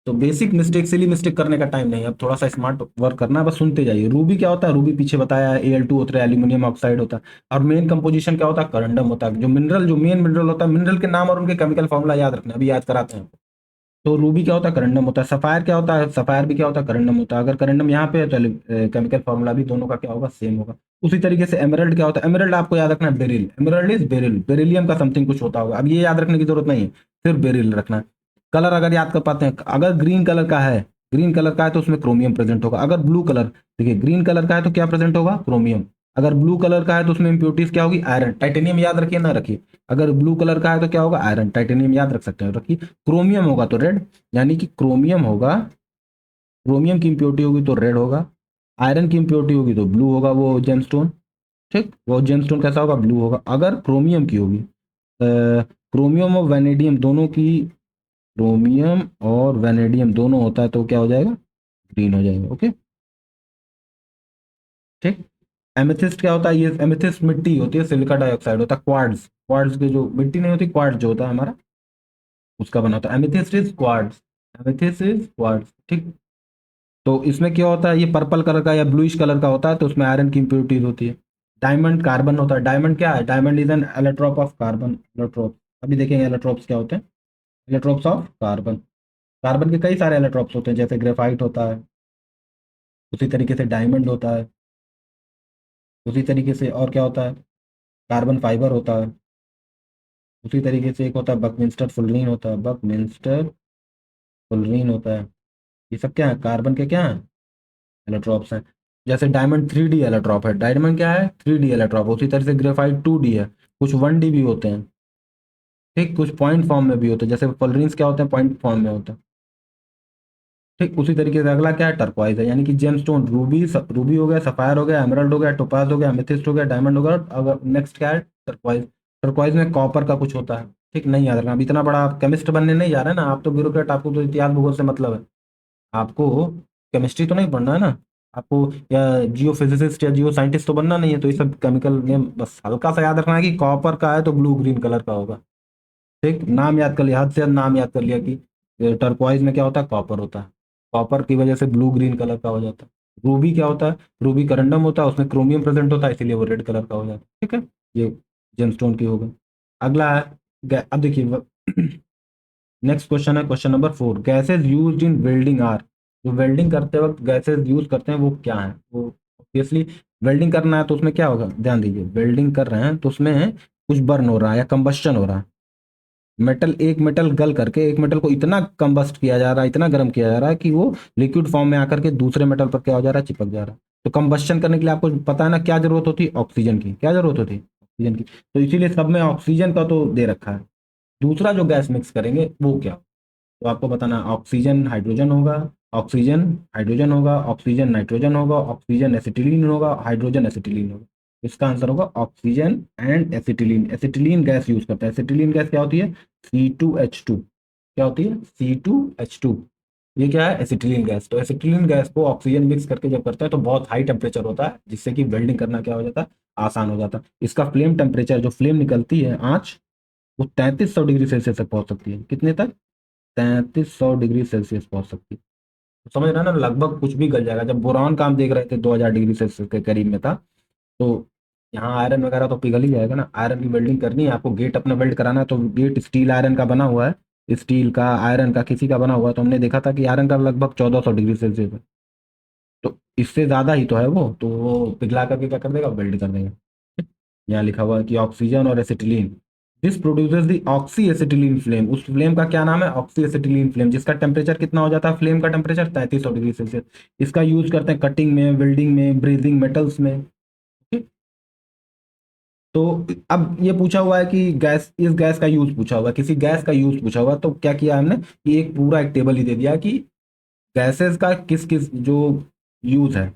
तो बेसिक मिस्टेक, सिली मिस्टेक करने का टाइम नहीं है, अब थोड़ा सा स्मार्ट वर्क करना है, बस सुनते जाइए। रूबी क्या होता है? रूबी पीछे बताया है, Al2 होता है, एल्यूमिनियम ऑक्साइड होता है। और मेन कंपोजिशन क्या होता है? करंडम होता है। जो मिनरल, जो मेन मिनरल होता है, मिनरल के नाम और उनके केमिकल फॉर्मूला याद रखना, अभी याद कराते हैं। तो रूबी क्या होता है? करंडम होता है। सफायर क्या होता है? सफायर भी क्या होता है? करंडम होता है। अगर करंडम यहाँ पे है तो केमिकल फॉर्मूला भी दोनों का क्या होगा? सेम होगा। उसी तरीके से एमराल्ड क्या होता है? एमराल्ड आपको याद रखना है, beryl. Emerald is beryl, beryllium का समथिंग कुछ होता होगा, अब ये याद रखने की जरूरत नहीं है, सिर्फ बेरिल रखना है। कलर अगर याद कर पाते हैं, अगर ग्रीन कलर का है, ग्रीन कलर का है तो उसमें क्रोमियम प्रेजेंट होगा। अगर ब्लू कलर, देखिए ग्रीन कलर का है तो क्या प्रेजेंट होगा? क्रोमियम। अगर ब्लू कलर का है तो उसमें इंप्योरिटीज क्या होगी? आयरन। टाइटेनियम याद रखिए ना रखिए, अगर ब्लू कलर का है तो क्या होगा? आयरन। टाइटेनियम याद रख सकते हैं, रखिए। क्रोमियम होगा तो रेड, यानी कि क्रोमियम होगा, क्रोमियम की इंप्योरिटी होगी तो रेड होगा, आयरन की इंप्योरिटी होगी तो ब्लू होगा वो जेमस्टोन। ठीक, वो जेमस्टोन कैसा होगा? ब्लू होगा। अगर क्रोमियम की होगी, क्रोमियम और वैनेडियम दोनों की, क्रोमियम और वैनेडियम दोनों होता है तो क्या हो जाएगा? ग्रीन हो जाएगा। ओके, ठीक। एमेथिस्ट क्या होता है? ये एमेथिस्ट मिट्टी होती है, सिलिका डाइऑक्साइड होता है। क्वार्ट्ज, क्वार्ट्ज की जो मिट्टी नहीं होती, क्वार्ट्ज जो होता है हमारा, उसका बना होता है। Amethyst is quartz, amethyst is quartz. ठीक, तो इसमें क्या होता है? ये पर्पल कलर का या ब्लूइश कलर का होता है तो उसमें आयरन की इंप्योरिटीज होती है। डायमंड कार्बन होता है। डायमंड क्या है? Diamond is an allotrope of carbon. Allotrope, अभी देखेंगे एलोट्रॉप्स क्या होते हैं। एलोट्रॉप्स ऑफ कार्बन, कार्बन के कई सारे एलोट्रॉप्स होते हैं, जैसे ग्रेफाइट होता है, उसी तरीके से डायमंड होता है, उसी तरीके से और क्या होता है? कार्बन फाइबर होता है, उसी तरीके से एक होता है बकमिंस्टर फुलरीन होता है, बकमिंस्टर फुलरीन होता है। ये सब क्या है? कार्बन के क्या है? एलोट्रॉप्स हैं। जैसे डायमंड 3D एलोट्रॉप है, डायमंड क्या है? 3D allotrope. उसी तरह से ग्रेफाइट 2D है, कुछ 1D भी होते हैं। ठीक, कुछ पॉइंट फॉर्म में भी होते हैं, जैसे फुलरीन्स क्या होते हैं? पॉइंट फॉर्म में होते हैं। ठीक, उसी तरीके से अगला क्या है? टर्क्वाइज है, यानी कि जेमस्टोन, रूबी, रूबी हो गया, सफायर हो गया, एमराल्ड हो गया, टोपाज हो गया, एमेथिस्ट हो गया, डायमंड हो गया। अगर नेक्स्ट क्या है? टर्क्वाइज। टर्क्वाइज में कॉपर का कुछ होता है। ठीक, नहीं याद रखना, अब इतना बड़ा आप केमिस्ट बनने नहीं जा रहे ना, आप तो ब्यूरोक्रेट, आपको तो इतिहास भूगोल से मतलब है, आपको केमिस्ट्री तो नहीं पढ़ना है ना, आपको या जियो फिजिसिस्ट या जियो साइंटिस्ट तो बनना नहीं है, तो ये सब केमिकल नेम बस हल्का सा याद रखना है कि कॉपर का है तो ब्लू ग्रीन कलर का होगा। ठीक, नाम याद कर लिया, हद से हद नाम याद कर लिया कि टर्क्वाइज में क्या होता है? कॉपर होता है, कॉपर की वजह से ब्लू ग्रीन कलर का हो जाता है। रूबी क्या होता है? रूबी करंडम होता है, उसमें क्रोमियम प्रेजेंट होता है, इसीलिए वो रेड कलर का हो जाता है। ठीक है, ये जेमस्टोन की हो गई। अगला है अब देखिए नेक्स्ट क्वेश्चन है question number 4। Gases used in welding are, जो वेल्डिंग करते वक्त गैसेज यूज करते हैं वो क्या है? वो ऑब्वियसली वेल्डिंग करना है तो उसमें क्या होगा? ध्यान दीजिए, वेल्डिंग कर रहे हैं तो उसमें कुछ बर्न हो रहा है या कंबस्शन हो रहा है। मेटल, एक मेटल गल करके एक मेटल को इतना कंबस्ट किया जा रहा है, इतना गर्म किया जा रहा है कि वो लिक्विड फॉर्म में आकर के दूसरे मेटल पर क्या हो जा रहा है? चिपक जा रहा है। तो कंबस्शन करने के लिए आपको पता है ना क्या जरूरत होती है? ऑक्सीजन की। क्या जरूरत होती है? ऑक्सीजन की, तो इसीलिए सब में ऑक्सीजन का तो दे रखा है। दूसरा जो गैस मिक्स करेंगे वो क्या, तो आपको बताना, ऑक्सीजन हाइड्रोजन होगा, ऑक्सीजन हाइड्रोजन होगा, ऑक्सीजन नाइट्रोजन होगा, ऑक्सीजन एसिटिलीन होगा, हाइड्रोजन एसिटिलीन होगा। इसका आंसर होगा oxygen and acetylene. Acetylene gas use करता है। एसिटिलीन गैस क्या होती है, C2H2। क्या होती है, C2H2। ये क्या है, एसिटिलीन गैस। तो एसिटिलीन गैस को ऑक्सीजन मिक्स करके जब करता है तो बहुत हाई टेम्परेचर होता है, जिससे कि वेल्डिंग करना क्या हो जाता है, आसान हो जाता है। इसका फ्लेम टेम्परेचर, जो फ्लेम निकलती है आंच, वो 3300 डिग्री सेल्सियस तक पहुंच सकती है। कितने तक, 3300 डिग्री सेल्सियस पहुंच सकती है। तो समझ रहे हैं ना, लगभग कुछ भी गल जाएगा। जब बोरान का हम देख रहे थे 2000 डिग्री सेल्सियस के करीब में था, तो यहाँ आयरन वगैरह तो पिघल ही जाएगा ना। आयरन की वेल्डिंग करनी है आपको, गेट अपना वेल्ड कराना है, तो गेट स्टील आयरन का बना हुआ है, स्टील का, आयरन का, किसी का बना हुआ है, तो हमने देखा था कि आयरन का लगभग 1400 डिग्री सेल्सियस है। तो इससे ज्यादा ही तो है वो, तो वो पिघला करके क्या कर देगा, वेल्ड कर देगा। यहाँ लिखा हुआ है कि ऑक्सीजन और acetylene, this produces the oxy acetylene flame. उस फ्लेम का क्या नाम है, ऑक्सी एसिटिलीन फ्लेम, जिसका टेम्परेचर कितना हो जाता है, फ्लेम का टेम्परेचर 3300 डिग्री सेल्सियस। इसका यूज करते हैं कटिंग में, वेल्डिंग में, ब्रेजिंग मेटल्स में। ठीक? तो अब ये पूछा हुआ है कि गैस, इस गैस का यूज पूछा हुआ है, किसी गैस का यूज पूछा हुआ है, तो क्या किया हमने कि एक पूरा एक टेबल ही दे दिया कि गैसेस का किस किस जो यूज है,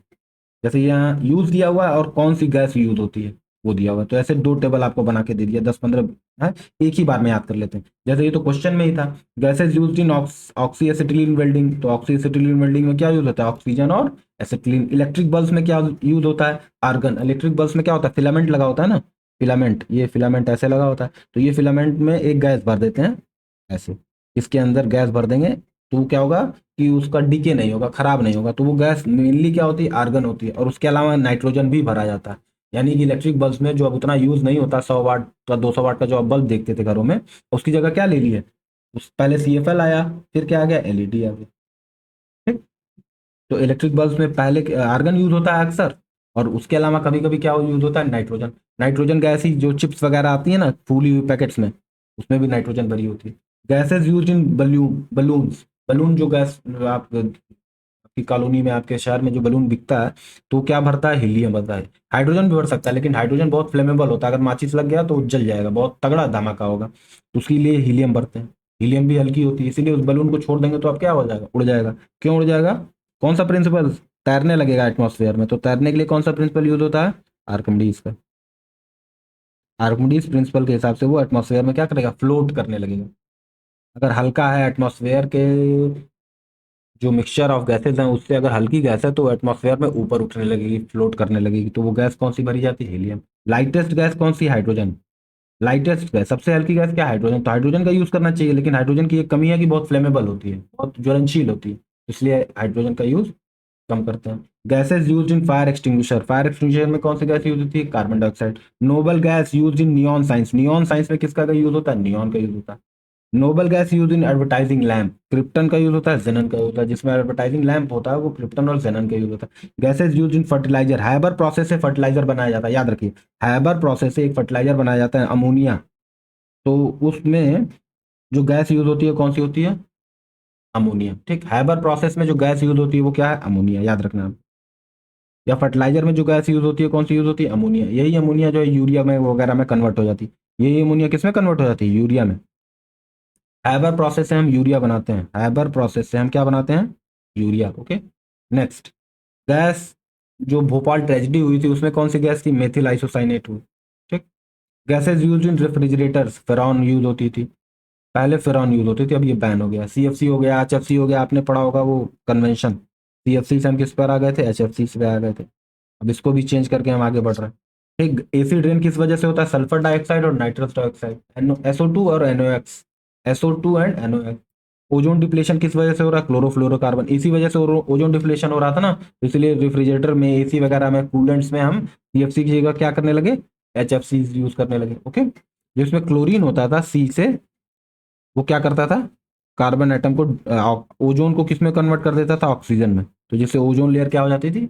जैसे यहाँ यूज दिया हुआ है और कौन सी गैस यूज होती है वो दिया हुआ है। तो ऐसे दो टेबल आपको बना के दे दिया, 10-15 है, एक ही बार में याद कर लेते हैं। जैसे ये तो क्वेश्चन में ही था, gases used in oxy acetylene welding. तो ऑक्सी एसिटिलीन वेल्डिंग में क्या यूज होता है, ऑक्सीजन और एसिटिलीन। इलेक्ट्रिक बल्ब में क्या यूज होता है, आर्गन। इलेक्ट्रिक बल्ब में क्या होता है, फिलामेंट लगा होता है ना, फिलामेंट, ये फिलामेंट ऐसे लगा होता है, तो ये फिलामेंट में एक गैस भर देते हैं ऐसे, इसके अंदर गैस भर देंगे, तो क्या होगा कि उसका डीके नहीं होगा, खराब नहीं होगा। तो वो गैस मेनली क्या होती है, आर्गन होती है, और उसके अलावा नाइट्रोजन भी भरा जाता है। यानी कि इलेक्ट्रिक बल्ब में जो अब उतना यूज नहीं होता, 100 वाट का, 200 वाट का जो आप बल्ब देखते थे घरों में, उसकी जगह क्या ले लिए, उस पहले CFL आया, फिर क्या आ गया, LED आ गया। ठीक? तो इलेक्ट्रिक बल्ब में पहले आर्गन यूज होता है अक्सर, और उसके अलावा कभी कभी क्या यूज होता है, नाइट्रोजन। नाइट्रोजन गैस ही जो चिप्स वगैरह आती है ना फूली हुई पैकेट्स में, उसमें भी नाइट्रोजन भरी होती है। गैसेज यूज इन बलून्स। बलून जो गैस आप आपकी कॉलोनी में, आपके शहर में जो बलून बिकता है, तो क्या भरता है, हीलियम भरता है। हाइड्रोजन भी भर सकता है, लेकिन हाइड्रोजन बहुत फ्लेमेबल होता है, अगर माचिस लग गया तो जल जाएगा, बहुत तगड़ा धमाका होगा, तो उसके लिए हीलियम भरते हैं। हीलियम भी हल्की होती है, इसीलिए उस बलून को छोड़ देंगे तो अब क्या हो जाएगा, उड़ जाएगा। क्यों उड़ जाएगा, कौन सा प्रिंसिपल, तैरने लगेगा एटमॉस्फेयर में। तो तैरने के लिए कौन सा प्रिंसिपल यूज होता है, आर्किमिडीज का। आर्किमिडीज प्रिंसिपल के हिसाब से वो एटमॉस्फेयर में क्या करेगा, फ्लोट करने लगेगा। अगर हल्का है एटमॉस्फेयर के जो मिक्सचर ऑफ गैसेज हैं उससे, अगर हल्की गैस है तो एटमॉस्फेयर में ऊपर उठने लगेगी, फ्लोट करने लगेगी, तो वो गैस कौन सी भरी जाती है, हीलियम। लाइटेस्ट गैस कौन सी, हाइड्रोजन। लाइटेस्ट गैस, सबसे हल्की गैस क्या है, हाइड्रोजन। तो हाइड्रोजन का यूज करना चाहिए, लेकिन हाइड्रोजन की एक कमी है कि बहुत फ्लेमेबल होती है, बहुत ज्वलनशील होती है, इसलिए हाइड्रोजन का यूज कम करते हैं। Gases use in fire extinguisher. Fire extinguisher में कौन सी गैस यूज होती है, carbon dioxide. Noble gas use in neon science. Neon science में किसका यूज होता है, नियॉन का यूज होता है। Noble gas use in advertising lamp. Krypton का यूज होता है, जेनन का यूज होता है। जिसमें एडवर्टाइजिंग लैम्प होता है वो क्रिप्टन और जेनन का यूज होता है। Gases use in fertiliser. Haber process से फर्टिलाइजर बनाया जाता है, याद रखिए, हैबर प्रोसेस से एक फर्टिलाइजर बनाया जाता है, अमोनिया। तो उसमें जो गैस यूज होती है कौन सी होती है, अमोनिया। ठीक, हैबर प्रोसेस में जो गैस यूज होती है वो क्या है, अमोनिया, याद रखना। या फर्टिलाइजर में जो गैस यूज होती है कौन सी यूज होती है, अमोनिया। यही अमोनिया जो है यूरिया में वगैरह में कन्वर्ट हो जाती है। यही अमोनिया किस में कन्वर्ट हो जाती है, यूरिया में। हैबर प्रोसेस से हम यूरिया बनाते हैं, हैबर प्रोसेस से हम क्या बनाते हैं, यूरिया। ओके, नेक्स्ट, गैस जो भोपाल ट्रेजेडी हुई थी उसमें कौन सी गैस थी, मेथिल आइसोसाइनेट हुई। ठीक। Gases use in refrigerators, freon use होती थी, पहले फेरॉन यूज होती थी, अब ये बैन हो गया। CFC हो गया, HFC हो गया, आपने पढ़ा होगा वो कन्वेंशन। CFC से हम किस पर आ गए थे, HFC से आ गए थे। अब इसको भी चेंज करके हम आगे बढ़ रहे हैं। ठीक, एसिड रेन किस वजह से होता है, सल्फर डाइऑक्साइड और नाइट्रस डाइऑक्साइड, SO2 और NOx, SO2 and NOx। Ozone depletion किस वजह से हो रहा है, क्लोरोफ्लोरोकार्बन, इसी वजह से ओजोन डिप्लेशन हो रहा था ना, तो इसलिए रेफ्रिजरेटर में, AC वगैरह में, कूलेंट्स में हम CFC की जगह क्या करने लगे, HFC यूज करने लगे। ओके, जिसमें क्लोरीन होता था C से, वो क्या करता था, कार्बन एटम को, ओजोन को किस में कन्वर्ट कर देता था, ऑक्सीजन में, तो जिससे ओजोन लेयर क्या हो जाती थी,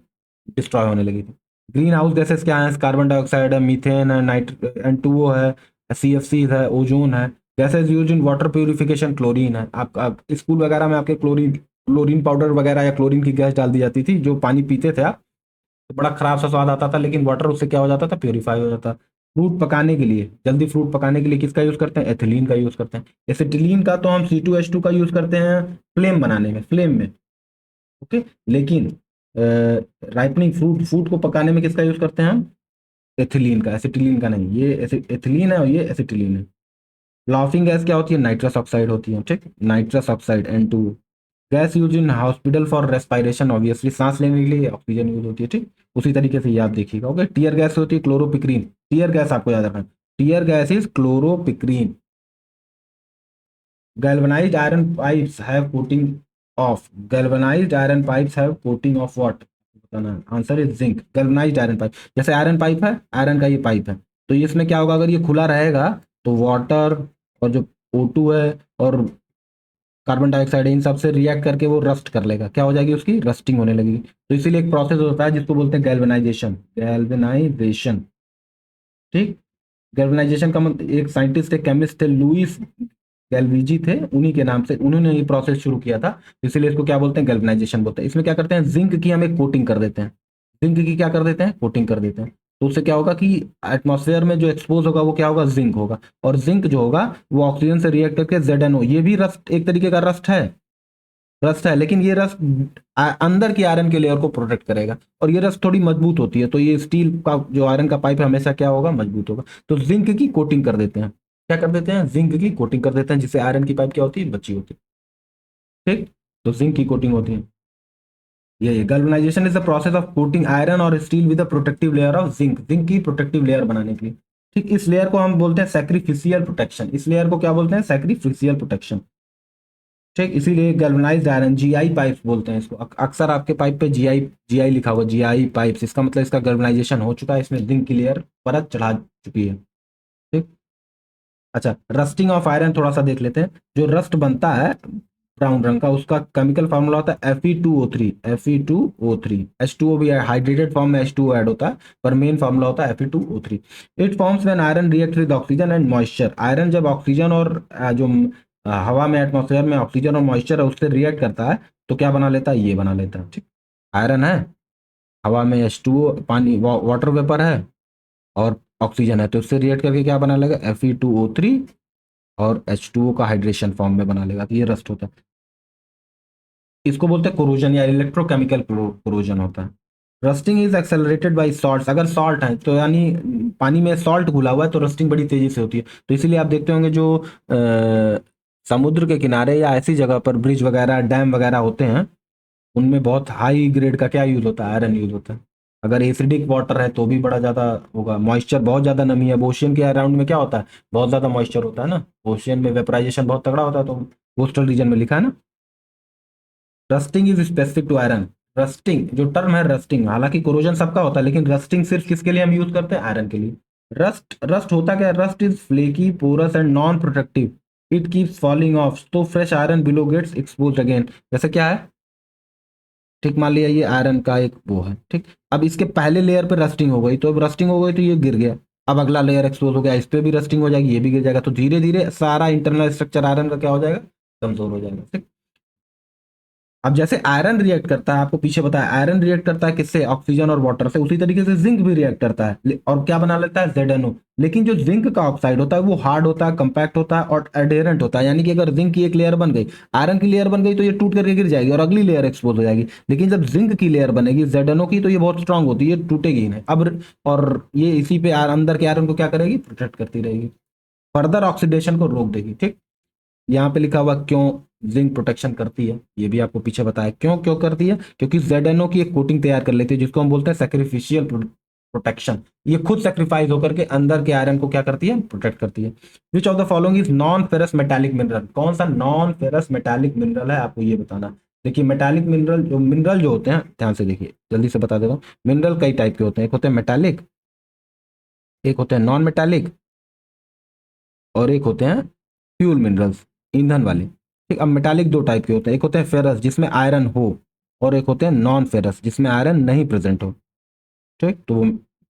डिस्ट्रॉय होने लगी थी। ग्रीन हाउस गैसेस क्या है, कार्बन डाइऑक्साइड है, मीथेन है, N2O है, CFC है, ओजोन है। Gases use in water purification, chlorine है। आप स्कूल वगैरह में आपके क्लोरीन क्लोरीन पाउडर वगैरह या क्लोरीन की गैस डाल दी जाती थी, जो पानी पीते थे आप, तो बड़ा खराब सा स्वाद आता था, लेकिन वाटर उससे क्या हो जाता था, प्यूरिफाई हो जाता। फ्रूट पकाने के लिए, जल्दी फ्रूट पकाने के लिए किसका यूज करते हैं? एथिलीन का यूज करते हैं। एसिटिलीन का तो हम C2H2 का यूज करते हैं फ्लेम बनाने में, फ्लेम में। ओके, लेकिन राइपनिंग फ्रूट, फ्रूट को पकाने में किसका यूज करते हैं हम? एथिलीन का, एसिटिलीन का नहीं। ये एथिलीन है और ये एसिटिलीन है। लाफिंग गैस क्या होती है? नाइट्रस ऑक्साइड होती है, ठीक, nitrous oxide N2। Gas use in hospital for respiration, obviously सांस लेने के लिए ऑक्सीजन यूज होती है, ठीक। उसी तरीके से ये आप देखिएगा। ओके, टीयर गैस होती है क्लोरोपिक्रीन। टीयर गैस आपको याद रखना है, tear gas is chloropicrin. Galvanized iron pipes have coating of, galvanized iron pipes have coating of what? बताना, answer is zinc. Galvanized iron pipe, जैसे आयरन पाइप है, iron का ये पाइप है, तो इसमें क्या होगा? अगर ये खुला रहेगा तो वाटर और जो O2 है और कार्बन डाइऑक्साइड इन सब से रिएक्ट करके वो रस्ट कर लेगा, क्या हो जाएगी? उसकी रस्टिंग होने लगेगी। तो इसीलिए एक प्रोसेस होता है जिसको बोलते हैं गैल्वेनाइजेशन, गैल्वेनाइजेशन, ठीक। गैल्वेनाइजेशन का मतलब, एक साइंटिस्ट, एक केमिस्ट थे, लुइस गैल्वीजी थे, उन्हीं के नाम से उन्होंने ये प्रोसेस शुरू किया था। इसीलिए इसको क्या बोलते हैं? गैल्वेनाइजेशन बोलते हैं। इसमें क्या करते हैं? जिंक की हम एक कोटिंग कर देते हैं, जिंक की क्या कर देते हैं? कोटिंग कर देते हैं। तो उससे क्या होगा कि एटमॉस्फेयर में जो एक्सपोज होगा वो क्या होगा? जिंक होगा। और जिंक जो होगा वो ऑक्सीजन से रिएक्ट करके ZnO, ये भी रस्ट, एक तरीके का रस्ट है, रस्ट है, लेकिन ये रस्ट अंदर की आयरन के लेयर को प्रोटेक्ट करेगा, और ये रस्ट थोड़ी मजबूत होती है, तो ये स्टील का जो आयरन का पाइप है हमेशा क्या होगा? मजबूत होगा। तो जिंक की कोटिंग कर देते हैं, क्या कर देते हैं? जिंक की कोटिंग कर देते हैं, जिससे आयरन की पाइप क्या होती है? बची होती है, ठीक। तो जिंक की कोटिंग होती है। ये galvanization is the process of coating iron और steel with a protective layer of zinc, zinc की प्रोटेक्टिव लेयर बनाने के लिए, ठीक। इस लेयर को हम बोलते हैं सैक्रिफिशियल प्रोटेक्शन, इस लेयर को क्या बोलते हैं? सैक्रिफिशियल प्रोटेक्शन, ठीक। इसीलिए गैल्वेनाइज्ड आयरन, GI पाइप्स बोलते हैं इसको। अक्सर आपके पाइप पे GI, GI लिखा होगा, GI पाइप्स, इसका मतलब इसका गैल्वेनाइजेशन हो चुका है, इसमें जिंक की लेयर परत चढ़ा चुकी है, ठीक। अच्छा, रस्टिंग ऑफ आयरन थोड़ा सा देख लेते हैं। जो रस्ट बनता है ब्राउन रंग का, उसका केमिकल फार्मूला होता है Fe2O3, Fe2O3। H2O भी हाइड्रेटेड फॉर्म में H2O ऐड होता है, पर मेन फार्मूला होता है Fe2O3। It forms when iron react with oxygen and moisture, iron जब ऑक्सीजन और जो हवा में, एटमॉस्फेयर में ऑक्सीजन और मॉइस्चर है उससे रिएक्ट करता है, तो क्या बना लेता है? ये बना लेता है, ठीक। आयरन है, हवा में H2O, पानी वाटर वेपर है, और ऑक्सीजन है, तो उससे रिएक्ट करके क्या बना लेगा? Fe2O3, और H2O का हाइड्रेशन फॉर्म में बना लेगा, तो ये रस्ट होता है। इसको बोलते हैं कोरोजन, या इलेक्ट्रोकेमिकल कोरोजन होता है। Rusting is accelerated by salts, अगर सॉल्ट है तो यानी पानी में सॉल्ट घुला हुआ है तो रस्टिंग बड़ी तेजी से होती है। तो इसीलिए आप देखते होंगे जो समुद्र के किनारे या ऐसी जगह पर ब्रिज वगैरह, डैम वगैरह होते हैं, उनमें बहुत हाई ग्रेड का क्या यूज होता है? आयरन यूज होता है। अगर एसिडिक वाटर है तो भी बड़ा ज्यादा होगा, मॉइस्चर बहुत ज्यादा, नमी है, ओशियन के अराउंड में क्या होता है? बहुत ज्यादा मॉइस्चर होता है ना, ओशियन में वेपराइजेशन बहुत तगड़ा होता है, तो कोस्टल रीजन में लिखा है ना। Rusting is specific to iron, rusting जो टर्म है, रस्टिंग, हालांकि कोरोजन सबका होता है, लेकिन रस्टिंग सिर्फ किसके लिए हम यूज करते हैं? आयरन के लिए। रस्ट होता क्या है? Rust is flaky, porous and non protective, it keeps falling off, तो fresh iron below gets expose again. जैसे क्या है, ठीक, मान लिया ये आयरन का एक वो है, ठीक। अब इसके पहले लेयर पे रस्टिंग हो गई, तो अब रस्टिंग हो गई तो ये गिर गया, अब अगला लेयर एक्सपोज हो गया, इस पे भी रस्टिंग हो जाएगी, ये भी गिर जाएगा, तो धीरे धीरे सारा इंटरनल स्ट्रक्चर आयरन का क्या हो जाएगा? कमजोर हो जाएगा, ठीक। अब जैसे आयरन रिएक्ट करता है, आपको पीछे बताया, आयरन रिएक्ट करता है किससे? ऑक्सीजन और वाटर से, उसी तरीके से जिंक भी रिएक्ट करता है, और क्या बना लेता है? ZnO। लेकिन जो जिंक का ऑक्साइड होता है वो हार्ड होता है, कंपैक्ट होता है और एडेरेंट होता है, यानी कि अगर जिंक की एक लेयर बन गई, आयरन की लेयर बन गई, तो ये टूट करके गिर जाएगी और अगली लेयर एक्सपोज हो जाएगी। लेकिन जब जिंक की लेयर बनेगी ZnO की, तो ये बहुत स्ट्रांग होती है, ये टूटेगी ही नहीं। अब और ये इसी पे अंदर के आयरन को क्या करेगी? प्रोटेक्ट करती रहेगी, फर्दर ऑक्सीडेशन को रोक देगी, ठीक। यहाँ पे लिखा हुआ क्यों जिंक प्रोटेक्शन करती है, ये भी आपको पीछे बताया क्यों क्यों करती है, क्योंकि ZnO की एक कोटिंग तैयार कर लेती है, जिसको हम बोलते हैं सैक्रिफिशियल प्रोटेक्शन। ये खुद सेक्रीफाइस होकर के अंदर के आयरन को क्या करती है? प्रोटेक्ट करती है। विच of the following is non ferrous metallic mineral, कौन सा नॉन फेरस मेटालिक मिनरल है, आपको ये बताना। देखिए मेटालिक मिनरल जो होते हैं, ध्यान से देखिए, जल्दी से बता देता हूँ। मिनरल कई टाइप के होते हैं, एक होते हैं मेटालिक, एक होते हैं नॉन मेटालिक, और एक होते हैं फ्यूल मिनरल्स, ईंधन वाले, ठीक। अब मेटालिक दो टाइप के होते हैं, एक होते हैं फेरस जिसमें आयरन हो, और एक होते हैं नॉन फेरस जिसमें आयरन नहीं प्रेजेंट हो, ठीक। तो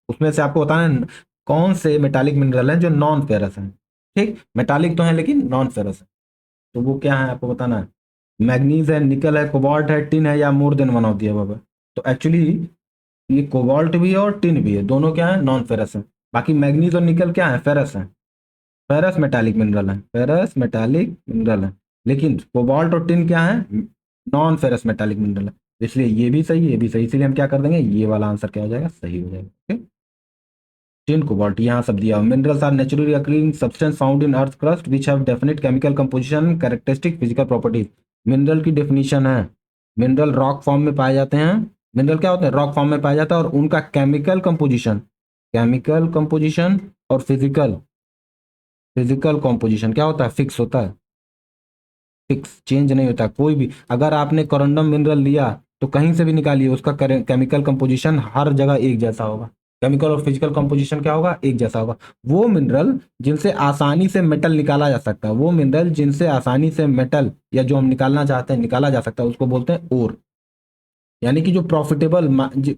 उसमें से आपको बताना है कौन से मेटालिक मिनरल हैं जो नॉन फेरस हैं, ठीक। मेटालिक तो है लेकिन नॉन फेरस है, तो वो क्या है आपको बताना है। मैग्नीज है, निकल है, कोबाल्ट है, टिन है, या more than one of the above है। तो एक्चुअली ये कोबाल्ट भी है और टिन भी है, दोनों क्या है? नॉन फेरस है। बाकी मैग्नीज और निकल क्या है, फेरस है, फेरस मेटालिक मिनरल है, फेरस मेटालिक मिनरल है। लेकिन कोबाल्ट और टिन क्या है, नॉन फेरस मेटालिक मिनरल है। इसलिए ये भी सही, ये भी सही, इसलिए हम क्या कर देंगे, ये वाला आंसर क्या हो जाएगा, सही हो जाएगा। ठीक, टिन कोबाल्ट यहाँ सब दिया। Minerals are naturally occurring substance found in earth crust which have definite chemical composition characteristic physical properties. Mineral की डेफिनेशन है, मिनरल रॉक फॉर्म में पाए जाते हैं। मिनरल क्या होते हैं, रॉक फॉर्म में पाया जाता है, और उनका केमिकल कंपोजिशन, केमिकल कंपोजिशन और फिजिकल, फिजिकल कंपोजिशन क्या होता है, फिक्स होता है, फिक्स चेंज नहीं होता। कोई भी अगर आपने कोरंडम मिनरल लिया तो कहीं से भी निकालिए, उसका केमिकल कंपोजिशन हर जगह एक जैसा होगा। केमिकल और फिजिकल कंपोजिशन क्या होगा, एक जैसा होगा। वो मिनरल जिनसे आसानी से मेटल निकाला जा सकता है, वो मिनरल जिनसे आसानी से मेटल या जो हम निकालना चाहते हैं निकाला जा सकता है, उसको बोलते हैं ओर। यानी कि जो प्रॉफिटेबल,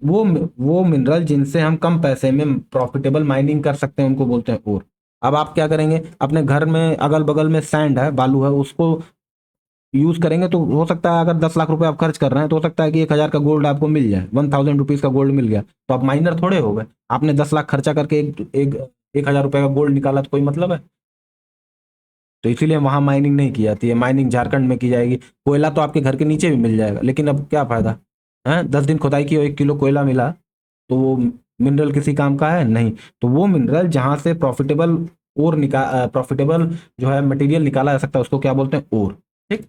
वो मिनरल जिनसे हम कम पैसे में प्रॉफिटेबल माइनिंग कर सकते हैं, उनको बोलते हैं ओर। अब आप क्या करेंगे, अपने घर में अगल बगल में सैंड है, बालू है, उसको यूज करेंगे तो हो सकता है, अगर 10 लाख रुपए आप खर्च कर रहे हैं, तो हो सकता है कि 1,000 का गोल्ड आपको मिल जाए, 1,000 रुपीज का गोल्ड मिल गया, तो आप माइनर थोड़े हो गए। आपने 10 लाख खर्चा करके एक 1,000 रुपए का गोल्ड निकाला, तो कोई मतलब है। तो इसीलिए वहां माइनिंग नहीं की जाती है, माइनिंग झारखंड में की जाएगी। कोयला तो आपके घर के नीचे भी मिल जाएगा, लेकिन अब क्या फायदा है, 10 दिन खुदाई की और 1 किलो कोयला मिला, तो वो मिनरल किसी काम का है नहीं। तो वो मिनरल जहां से प्रॉफिटेबल और प्रॉफिटेबल जो है मटेरियल निकाला जा सकता है, उसको क्या बोलते हैं, ओर। ठीक,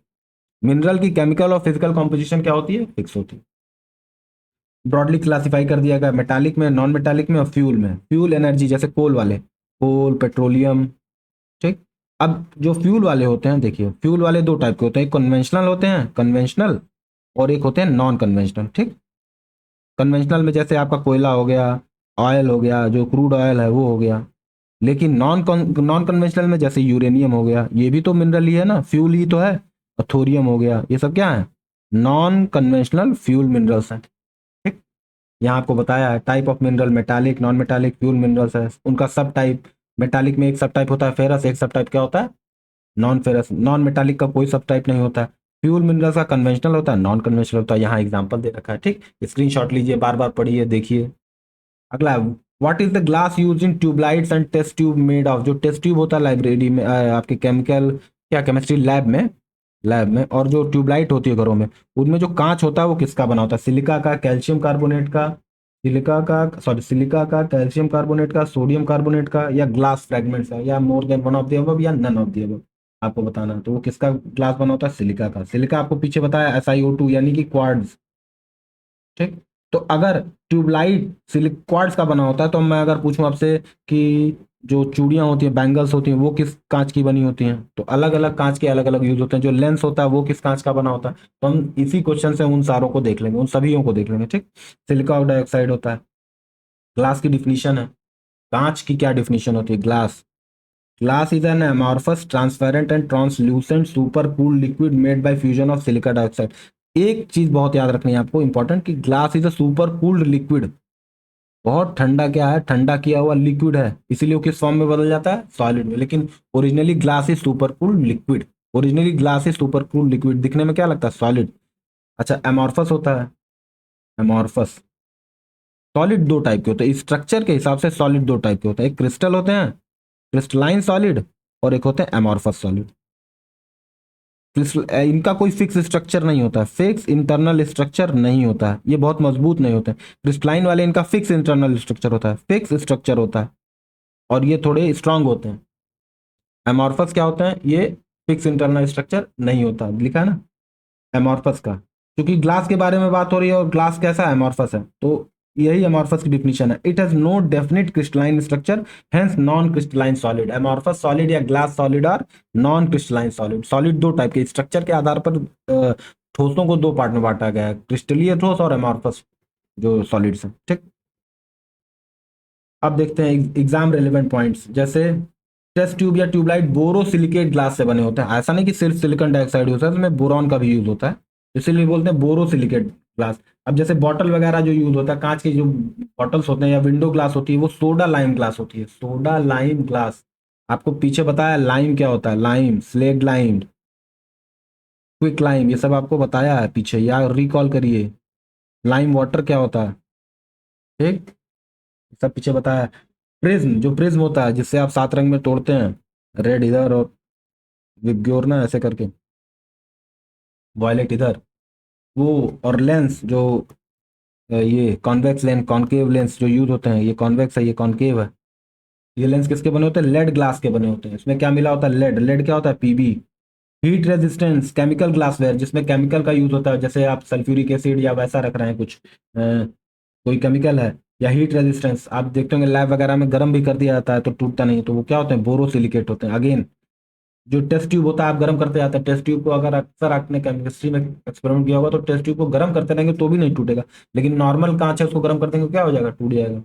मिनरल की केमिकल और फिजिकल कॉम्पोजिशन क्या होती है, फिक्स होती है। ब्रॉडली क्लासिफाई कर दिया गया, मेटालिक में, नॉन मेटालिक में और फ्यूल में। फ्यूल एनर्जी जैसे कोल वाले, कोल, पेट्रोलियम। ठीक, अब जो फ्यूल वाले होते हैं, देखिए फ्यूल वाले दो टाइप के होते हैं, एक कन्वेंशनल होते हैं, कन्वेंशनल, और एक होते हैं नॉन कन्वेंशनल। ठीक, कन्वेंशनल में जैसे आपका कोयला हो गया, ऑयल हो गया, जो क्रूड ऑयल है वो हो गया। लेकिन नॉन कन्वेंशनल में जैसे यूरेनियम हो गया, ये भी तो मिनरल ही है ना, फ्यूल ही तो है। थोरियम हो गया, ये सब क्या है, नॉन कन्वेंशनल फ्यूल मिनरल्स हैं। ठीक, यहाँ आपको बताया है type of mineral, metallic, non metallic, fuel minerals है, उनका सब टाइप। मेटालिक में एक सब टाइप होता है फेरस, एक सब टाइप क्या होता है, नॉन फेरस। नॉन मेटालिक का कोई सब टाइप नहीं होता है। फ्यूल मिनरल्स का कन्वेंशनल होता है, नॉन कन्वेंशनल होता है। यहाँ एग्जाम्पल दे रखा है। ठीक, स्क्रीनशॉट लीजिए, बार बार पढ़िए, देखिए। अगला, what is the glass use in tubelights and test tube made of. जो टेस्ट ट्यूब होता है लाइब्रेरी में, आपके केमिकल क्या केमिस्ट्री लैब में, और जो ट्यूबलाइट होती है घरों में, उनमें जो कांच होता है वो किसका बना होता है, सिलिका का, कैल्शियम कार्बोनेट का, सिलिका का, कैल्शियम कार्बोनेट का, सोडियम कार्बोनेट का, या ग्लास फ्रेगमेंट्स का, या more than one of the above, या नन ऑफ द अबव। आपको बताना है। तो वो किसका ग्लास बना होता है, सिलिका का। सिलिका आपको पीछे बताया SiO2 यानी कि क्वार्ट्ज। ठीक, तो अगर ट्यूबलाइट सिलिक क्वार्ट्ज का बना होता है, तो मैं अगर पूछूं आपसे कि जो चूड़ियां होती हैं, बैंगल्स होती हैं, वो किस कांच की बनी होती हैं, तो अलग अलग कांच के अलग अलग यूज होते हैं। जो लेंस होता है वो किस कांच का बना होता है, तो हम इसी क्वेश्चन से उन सारों को देख लेंगे, उन सभी को देख लेंगे। ठीक, सिलिका डाइऑक्साइड होता है। ग्लास की डिफिनीशन है, कांच की क्या डिफिनीशन होती है, glass, glass is an amorphous transparent and translucent super cool liquid made by fusion of silica dioxide. एक चीज बहुत याद रखनी है आपको इंपॉर्टेंट, कि glass is a super cooled liquid. बहुत ठंडा क्या है, ठंडा किया हुआ लिक्विड है, इसीलिए वो किस फॉर्म में बदल जाता है, सॉलिड में। लेकिन originally glass is super cooled liquid, originally glass is super cooled liquid, दिखने में क्या लगता है, सॉलिड। अच्छा, एमॉर्फस होता है, एमॉर्फस सॉलिड दो टाइप के होते हैं, स्ट्रक्चर के हिसाब से सॉलिड दो टाइप के होते हैं, एक क्रिस्टल होते हैं, क्रिस्टलाइन सॉलिड, और एक होते हैं एमॉर्फस सॉलिड। इनका कोई फिक्स स्ट्रक्चर नहीं होता है, फिक्स इंटरनल स्ट्रक्चर नहीं होता है, ये बहुत मजबूत नहीं होते हैं। क्रिस्टलाइन वाले इनका फिक्स इंटरनल स्ट्रक्चर होता है, फिक्स स्ट्रक्चर होता है, और ये थोड़े स्ट्रांग होते हैं। एमॉर्फस क्या होते हैं, ये फिक्स इंटरनल स्ट्रक्चर नहीं होता, लिखा है ना एमॉर्फस का। क्योंकि ग्लास के बारे में बात हो रही है, और ग्लास कैसा एमॉर्फस है, तो यही एमॉर्फस की डिफिनीशन है। It has no definite crystalline structure, hence non crystalline solid. Amorphous solid या ग्लास सॉलिड और नॉन क्रिस्टलाइन सॉलिड। सॉलिड दो टाइप के, स्ट्रक्चर के आधार पर ठोसों को दो पार्ट में बांटा गया है, क्रिस्टलीय ठोस और एमॉर्फस जो सॉलिड्स हैं। ठीक, अब देखते हैं एग्जाम रेलेवेंट पॉइंट्स, जैसे टेस्ट ट्यूब या ट्यूबलाइट बोरोसिलिकेट ग्लास से बने होते हैं। ऐसा नहीं कि सिर्फ सिलिकॉन डाइऑक्साइड होता है, इसमें बोरॉन का भी यूज होता है, इसीलिए बोलते हैं बोरोसिलिकेट ग्लास। अब जैसे बॉटल वगैरह जो यूज होता है, कांच के जो बॉटल्स होते हैं या विंडो ग्लास होती है, वो सोडा लाइम ग्लास होती है, सोडा लाइम ग्लास। आपको पीछे बताया लाइम क्या होता है, lime, slaked lime, quick lime, ये सब आपको बताया है पीछे, या रिकॉल करिए। लाइम वाटर क्या होता है, ठीक, सब पीछे बताया है। प्रिज्म, जो प्रिज्म होता है जिससे आप 7 रंग में तोड़ते हैं, रेड इधर और विबग्योर ना ऐसे करके, वायलेट इधर, वो, और लेंस जो ये कॉन्वेक्स लेंस, कॉनकेव लेंस जो यूज होते हैं, ये कॉन्वेक्स है, ये कॉनकेव है। ये लेंस किसके बने होते हैं? लेड ग्लास के बने होते हैं। इसमें क्या मिला होता है? लेड। लेड क्या होता है? PB. Heat resistance, chemical glassware जिसमें केमिकल का यूज होता है, जैसे आप सल्फ्यूरिक एसिड या वैसा रख रहे हैं कुछ, कोई केमिकल है। या हीट रेजिस्टेंस, आप देखते होंगे लैब वगैरह में गर्म भी कर दिया जाता है तो टूटता नहीं, तो वो क्या होते हैं? बोरोसिलिकेट होते हैं। अगेन, जो टेस्ट ट्यूब होता है आप गर्म करते जाते हैं, टेस्ट ट्यूब को अगर अक्सर आपने केमिस्ट्री में एक्सपेरिमेंट किया होगा तो टेस्ट ट्यूब को गर्म करते रहेंगे तो भी नहीं टूटेगा, लेकिन नॉर्मल कांच है उसको गर्म कर देंगे क्या हो जाएगा? टूट जाएगा।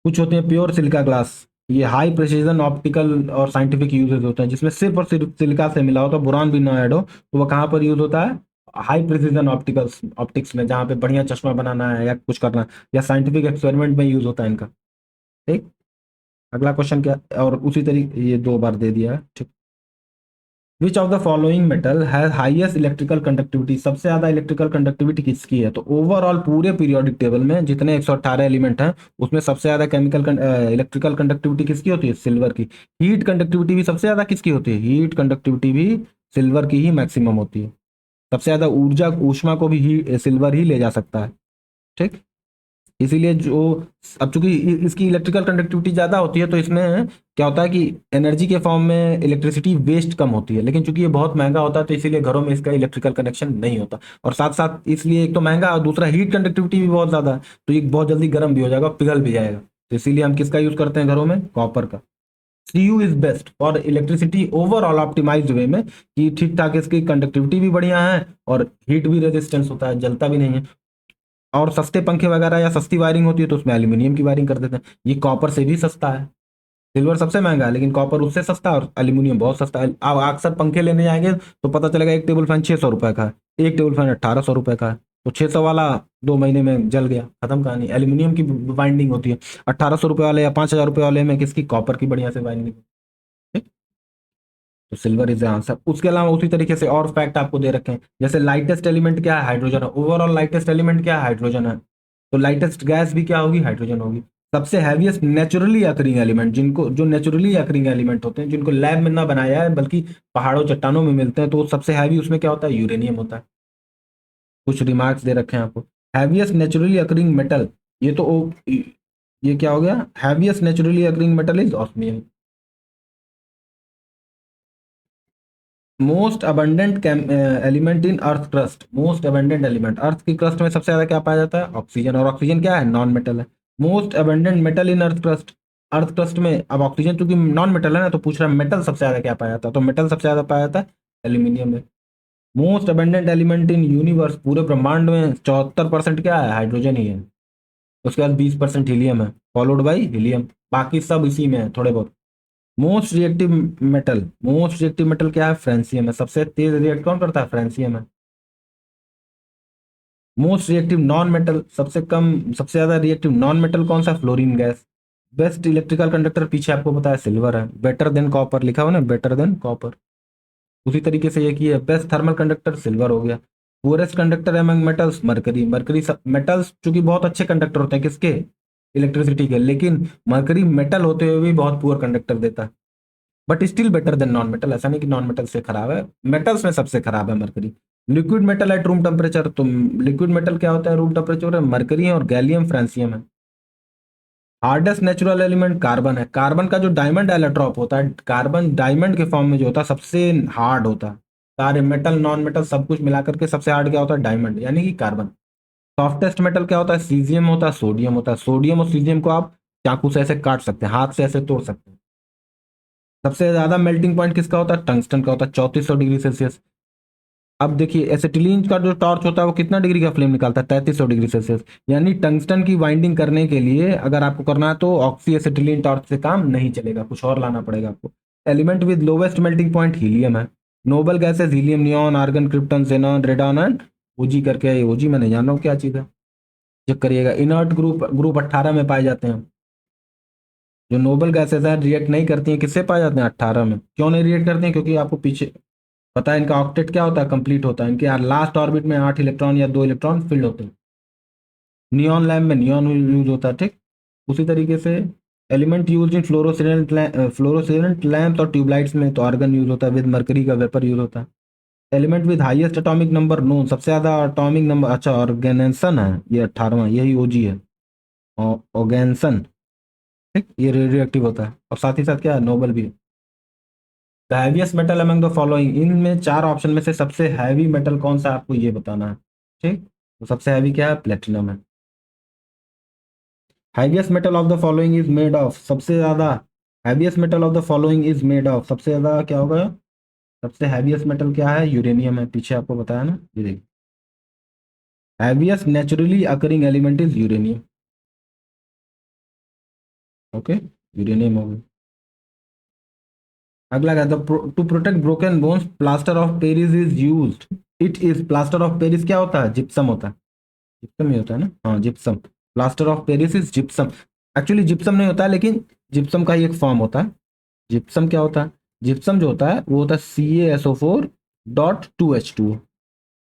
कुछ होते हैं प्योर सिलिका ग्लास, ये हाई प्रिसीजन ऑप्टिकल और साइंटिफिक यूजेस होते हैं, जिसमें सिर्फ और सिर्फ सिलिका से मिला होता है, बोरान भी ना ऐड हो, तो वो कहाँ पर यूज होता है? हाई प्रिसीजन ऑप्टिकल्स, ऑप्टिक्स में, जहाँ पे बढ़िया चश्मा बनाना है या कुछ करना है, या साइंटिफिक एक्सपेरिमेंट में यूज होता है इनका। ठीक। अगला क्वेश्चन क्या, और उसी तरीके, ये 2 बार दे दिया है, ठीक। विच of the following metal has highest electrical conductivity, सबसे ज्यादा इलेक्ट्रिकल कंडक्टिविटी किसकी है? तो ओवरऑल पूरे पीरियोडिक टेबल में जितने 118 एलिमेंट हैं उसमें सबसे ज्यादा केमिकल इलेक्ट्रिकल कंडक्टिविटी किसकी होती है? सिल्वर की। हीट कंडक्टिविटी भी सबसे ज्यादा किसकी होती है? हीट कंडक्टिविटी भी सिल्वर की ही मैक्सिमम होती है। सबसे ज्यादा ऊर्जा, ऊष्मा को भी सिल्वर ही ले जा सकता है। ठीक। इसीलिए जो, अब चूंकि इसकी इलेक्ट्रिकल कंडक्टिविटी ज़्यादा होती है तो इसमें क्या होता है कि एनर्जी के फॉर्म में इलेक्ट्रिसिटी वेस्ट कम होती है, लेकिन चूंकि ये बहुत महंगा होता है तो इसीलिए घरों में इसका इलेक्ट्रिकल कनेक्शन नहीं होता। और साथ साथ इसलिए एक तो महंगा और दूसरा हीट कंडक्टिविटी भी बहुत ज़्यादा है, तो ये बहुत जल्दी गर्म भी हो जाएगा, पिघल भी जाएगा। तो इसीलिए हम किसका यूज़ करते हैं घरों में? कॉपर का। CU is best for electricity overall optimized way में, कि ठीक ठाक इसकी कंडक्टिविटी भी बढ़िया है और हीट भी रेजिस्टेंस होता है, जलता भी नहीं है। और सस्ते पंखे वगैरह या सस्ती वायरिंग होती है तो उसमें एल्यूमिनियम की वायरिंग कर देते हैं। ये कॉपर से भी सस्ता है। सिल्वर सबसे महंगा है लेकिन कॉपर उससे सस्ता है, और एल्यूमिनियम बहुत सस्ता है। आप अक्सर पंखे लेने जाएंगे तो पता चलेगा एक टेबल फैन 600 रुपए का है, एक टेबल फैन 1800 रुपए का है। तो 600 वाला 2 महीने में जल गया, खत्म कहानी। एल्यूमिनियम की बाइंडिंग होती है। 1800 रुपये वाले या 5000 रुपये वाले में किसकी? कॉपर की बढ़िया से बाइंडिंग। तो सिल्वर इज द आंसर। उसके अलावा उसी तरीके से और फैक्ट आपको दे रखे हैं, जैसे लाइटेस्ट एलिमेंट क्या है? हाइड्रोजन है। ओवरऑल लाइटेस्ट एलिमेंट क्या है? हाइड्रोजन है। तो लाइटेस्ट गैस भी क्या होगी? हाइड्रोजन होगी। सबसे हैवीएस्ट नेचुरली अकरिंग एलिमेंट, जिनको, जो नेचुरली अकरिंग एलिमेंट होते हैं जिनको लैब में ना बनाया है बल्कि पहाड़ों चट्टानों में मिलते हैं, तो वो सबसे हैवी उसमें क्या होता है? यूरेनियम होता है। कुछ रिमार्क्स दे रखे हैं आपको। हैवीएस्ट नेचुरली अकरिंग मेटल, ये तो ये क्या हो गया? Heaviest naturally occurring metal is osmium. Most abundant element in earth crust, most abundant element earth की क्रस्ट में सबसे ज्यादा क्या पाया जाता है? ऑक्सीजन। और ऑक्सीजन क्या है? नॉन मेटल है। मोस्ट अबंडेंट मेटल इन अर्थ क्रस्ट, अर्थ क्रस्ट में अब ऑक्सीजन चूंकि नॉन मेटल है ना, तो पूछ रहा है मेटल सबसे ज्यादा क्या पाया जाता है, तो मेटल सबसे ज्यादा पाया जाता है एल्यूमिनियम में। Most abundant element in universe, पूरे ब्रह्मांड में 74% क्या है? हाइड्रोजन ही है। उसके बाद 20% हीलियम है, फॉलोड बाई हीलियम। बाकी सब इसी में है थोड़े बहुत। Most reactive metal, most reactive metal क्या है? फ्रेंसियम है। सबसे तेज रिएक्ट कौन करता है? फ्रेंसियम है। मोस्ट रिएक्टिव नॉन मेटल, सबसे कम, सबसे ज्यादा रिएक्टिव नॉन मेटल कौन सा? Fluorine gas. Best electrical conductor पीछे आपको बताया सिल्वर है। बेटर देन कॉपर लिखा हुआ ना, बेटर देन कॉपर। उसी तरीके से ये की है, बेस्ट थर्मल कंडक्टर सिल्वर हो गया। Poorest conductor among metals, mercury. Mercury सब मेटल्स चूंकि बहुत अच्छे कंडक्टर होते हैं किसके? इलेक्ट्रिसिटी के, लेकिन मरकरी मेटल होते हुए भी बहुत पुअर कंडक्टर देता है। But still better than non metal, ऐसा नहीं कि नॉन मेटल से खराब है, मेटल्स में सबसे खराब है mercury. Liquid metal at room temperature, तो लिक्विड मेटल क्या होता है रूम टेम्परेचर? मरकरी है और गैलियम फ्रांसियम है। हार्डेस्ट नेचुरल एलिमेंट कार्बन है। कार्बन का जो डायमंड एलोट्रॉप होता है, कार्बन डायमंड के फॉर्म में जो होता है सबसे हार्ड होता है। सारे मेटल नॉन मेटल सब कुछ मिलाकर के सबसे हार्ड क्या होता है? डायमंड, यानी कि कार्बन। सॉफ्टेस्ट मेटल क्या होता है? सीजियम होता है, सोडियम होता है। सोडियम और सीजियम को आप चाकू से ऐसे काट सकते हैं, हाथ से ऐसे तोड़ सकते हैं। सबसे ज्यादा मेल्टिंग पॉइंट किसका होता है? टंगस्टन का होता है, 3400 डिग्री सेल्सियस। अब देखिए एसिटिलीन का जो टॉर्च होता है वो कितना डिग्री का फ्लेम निकालता है? 3300 डिग्री सेल्सियस। यानी टंगस्टन की वाइंडिंग करने के लिए अगर आपको करना है तो ऑक्सी एसिटिलीन टॉर्च से काम नहीं चलेगा, कुछ और लाना पड़ेगा आपको। Element with lowest melting point helium है। Noble gases helium, neon, argon, krypton, xenon, radon and OG करके। ओजी मैं नहीं जान रहा हूँ क्या चीज़ है, चेक करिएगा। इनर्ट ग्रुप, ग्रुप 18 में पाए जाते हैं। जो नोबल गैसेज है रिएक्ट नहीं करती हैं, किससे पाए जाते हैं? 18 में। क्यों नहीं रिएक्ट करती हैं? क्योंकि आपको पीछे पता है इनका ऑक्टेट क्या होता है? कंप्लीट होता है। इनके यार लास्ट ऑर्बिट में 8 इलेक्ट्रॉन या 2 इलेक्ट्रॉन फील्ड होते हैं। नियॉन लैम्प में नियॉन यूज होता है। ठीक। उसी तरीके से element use in fluorescent lamps और ट्यूबलाइट्स में तो आर्गन यूज होता है, विद मरकरी का वेपर यूज होता है। Element with highest atomic number known, सबसे ज्यादा एटॉमिक नंबर, अच्छा ऑर्गेनेसन है ये 18वां, यही ओजी है, ऑर्गेनसन। ठीक, ये रेडियो एक्टिव होता है और साथ ही साथ क्या है, नोबल भी है। The heaviest metal among the following, इनमें चार ऑप्शन में से सबसे हैवी मेटल कौन सा है, आपको ये बताना है। ठीक, तो सबसे हैवी क्या है, प्लेटिनम है। Heaviest metal of the following is made of, सबसे ज्यादा heaviest metal of the following is made of, सबसे ज्यादा क्या होगा, सबसे हैवीएस्ट मेटल क्या है, यूरेनियम है, पीछे आपको बताया ना, ये देखिए heaviest naturally occurring element is uranium. Okay, uranium हो गया। अगला क्या था, to protect broken bones plaster of Paris is used, it is, plaster of Paris क्या होता है, जिप्सम होता है, जिप्सम ही होता है ना, हाँ gypsum, plaster of Paris is gypsum. Actually gypsum नहीं होता है, लेकिन जिप्सम का ही एक फॉर्म होता है। जिप्सम क्या होता है, जिप्सम जो होता है वो होता है CaSO4.2H2,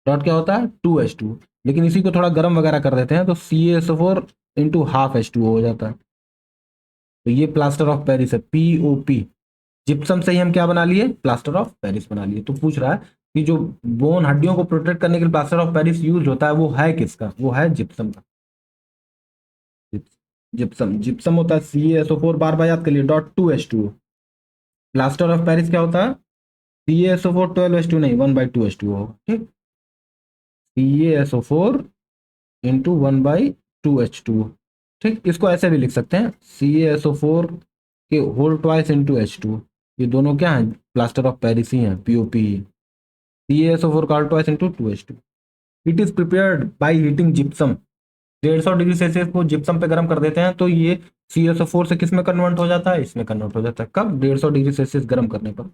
डॉट क्या होता है 2H2, लेकिन इसी को थोड़ा गर्म वगैरह कर देते हैं तो CaSO4 इंटू हाफ H2O हो जाता है। तो ये प्लास्टर ऑफ पेरिस है, POP। जिप्सम से ही हम क्या बना लिए, प्लास्टर ऑफ पेरिस बना लिए। तो पूछ रहा है कि जो बोन हड्डियों को प्रोटेक्ट करने के लिए प्लास्टर ऑफ पेरिस यूज होता है वो है किसका, वो है जिप्सम का। जिप्सम, जिप्सम होता है CaSO4, बार बार याद कर लिए, .2H2O। प्लास्टर ऑफ पेरिस क्या होता है, CaSO4 12H2 नहीं, 1/2H2O होगा। ठीक, CaSO4 इंटू 1/2H2O। ठीक, इसको ऐसे भी लिख सकते हैं, CaSO4 के होल ट्वाइस इंटू H2। ये दोनों क्या है, प्लास्टर ऑफ पेरिस ही है, POP। CaSO4 का whole twice into 2H2। It is prepared by heating gypsum, 150 degree Celsius को जिप्सम पे गर्म कर देते हैं तो ये CaSO4 से किस में कन्वर्ट हो जाता है, इसमें कन्वर्ट हो जाता है, कब, 150 डिग्री सेल्सियस गर्म करने पर।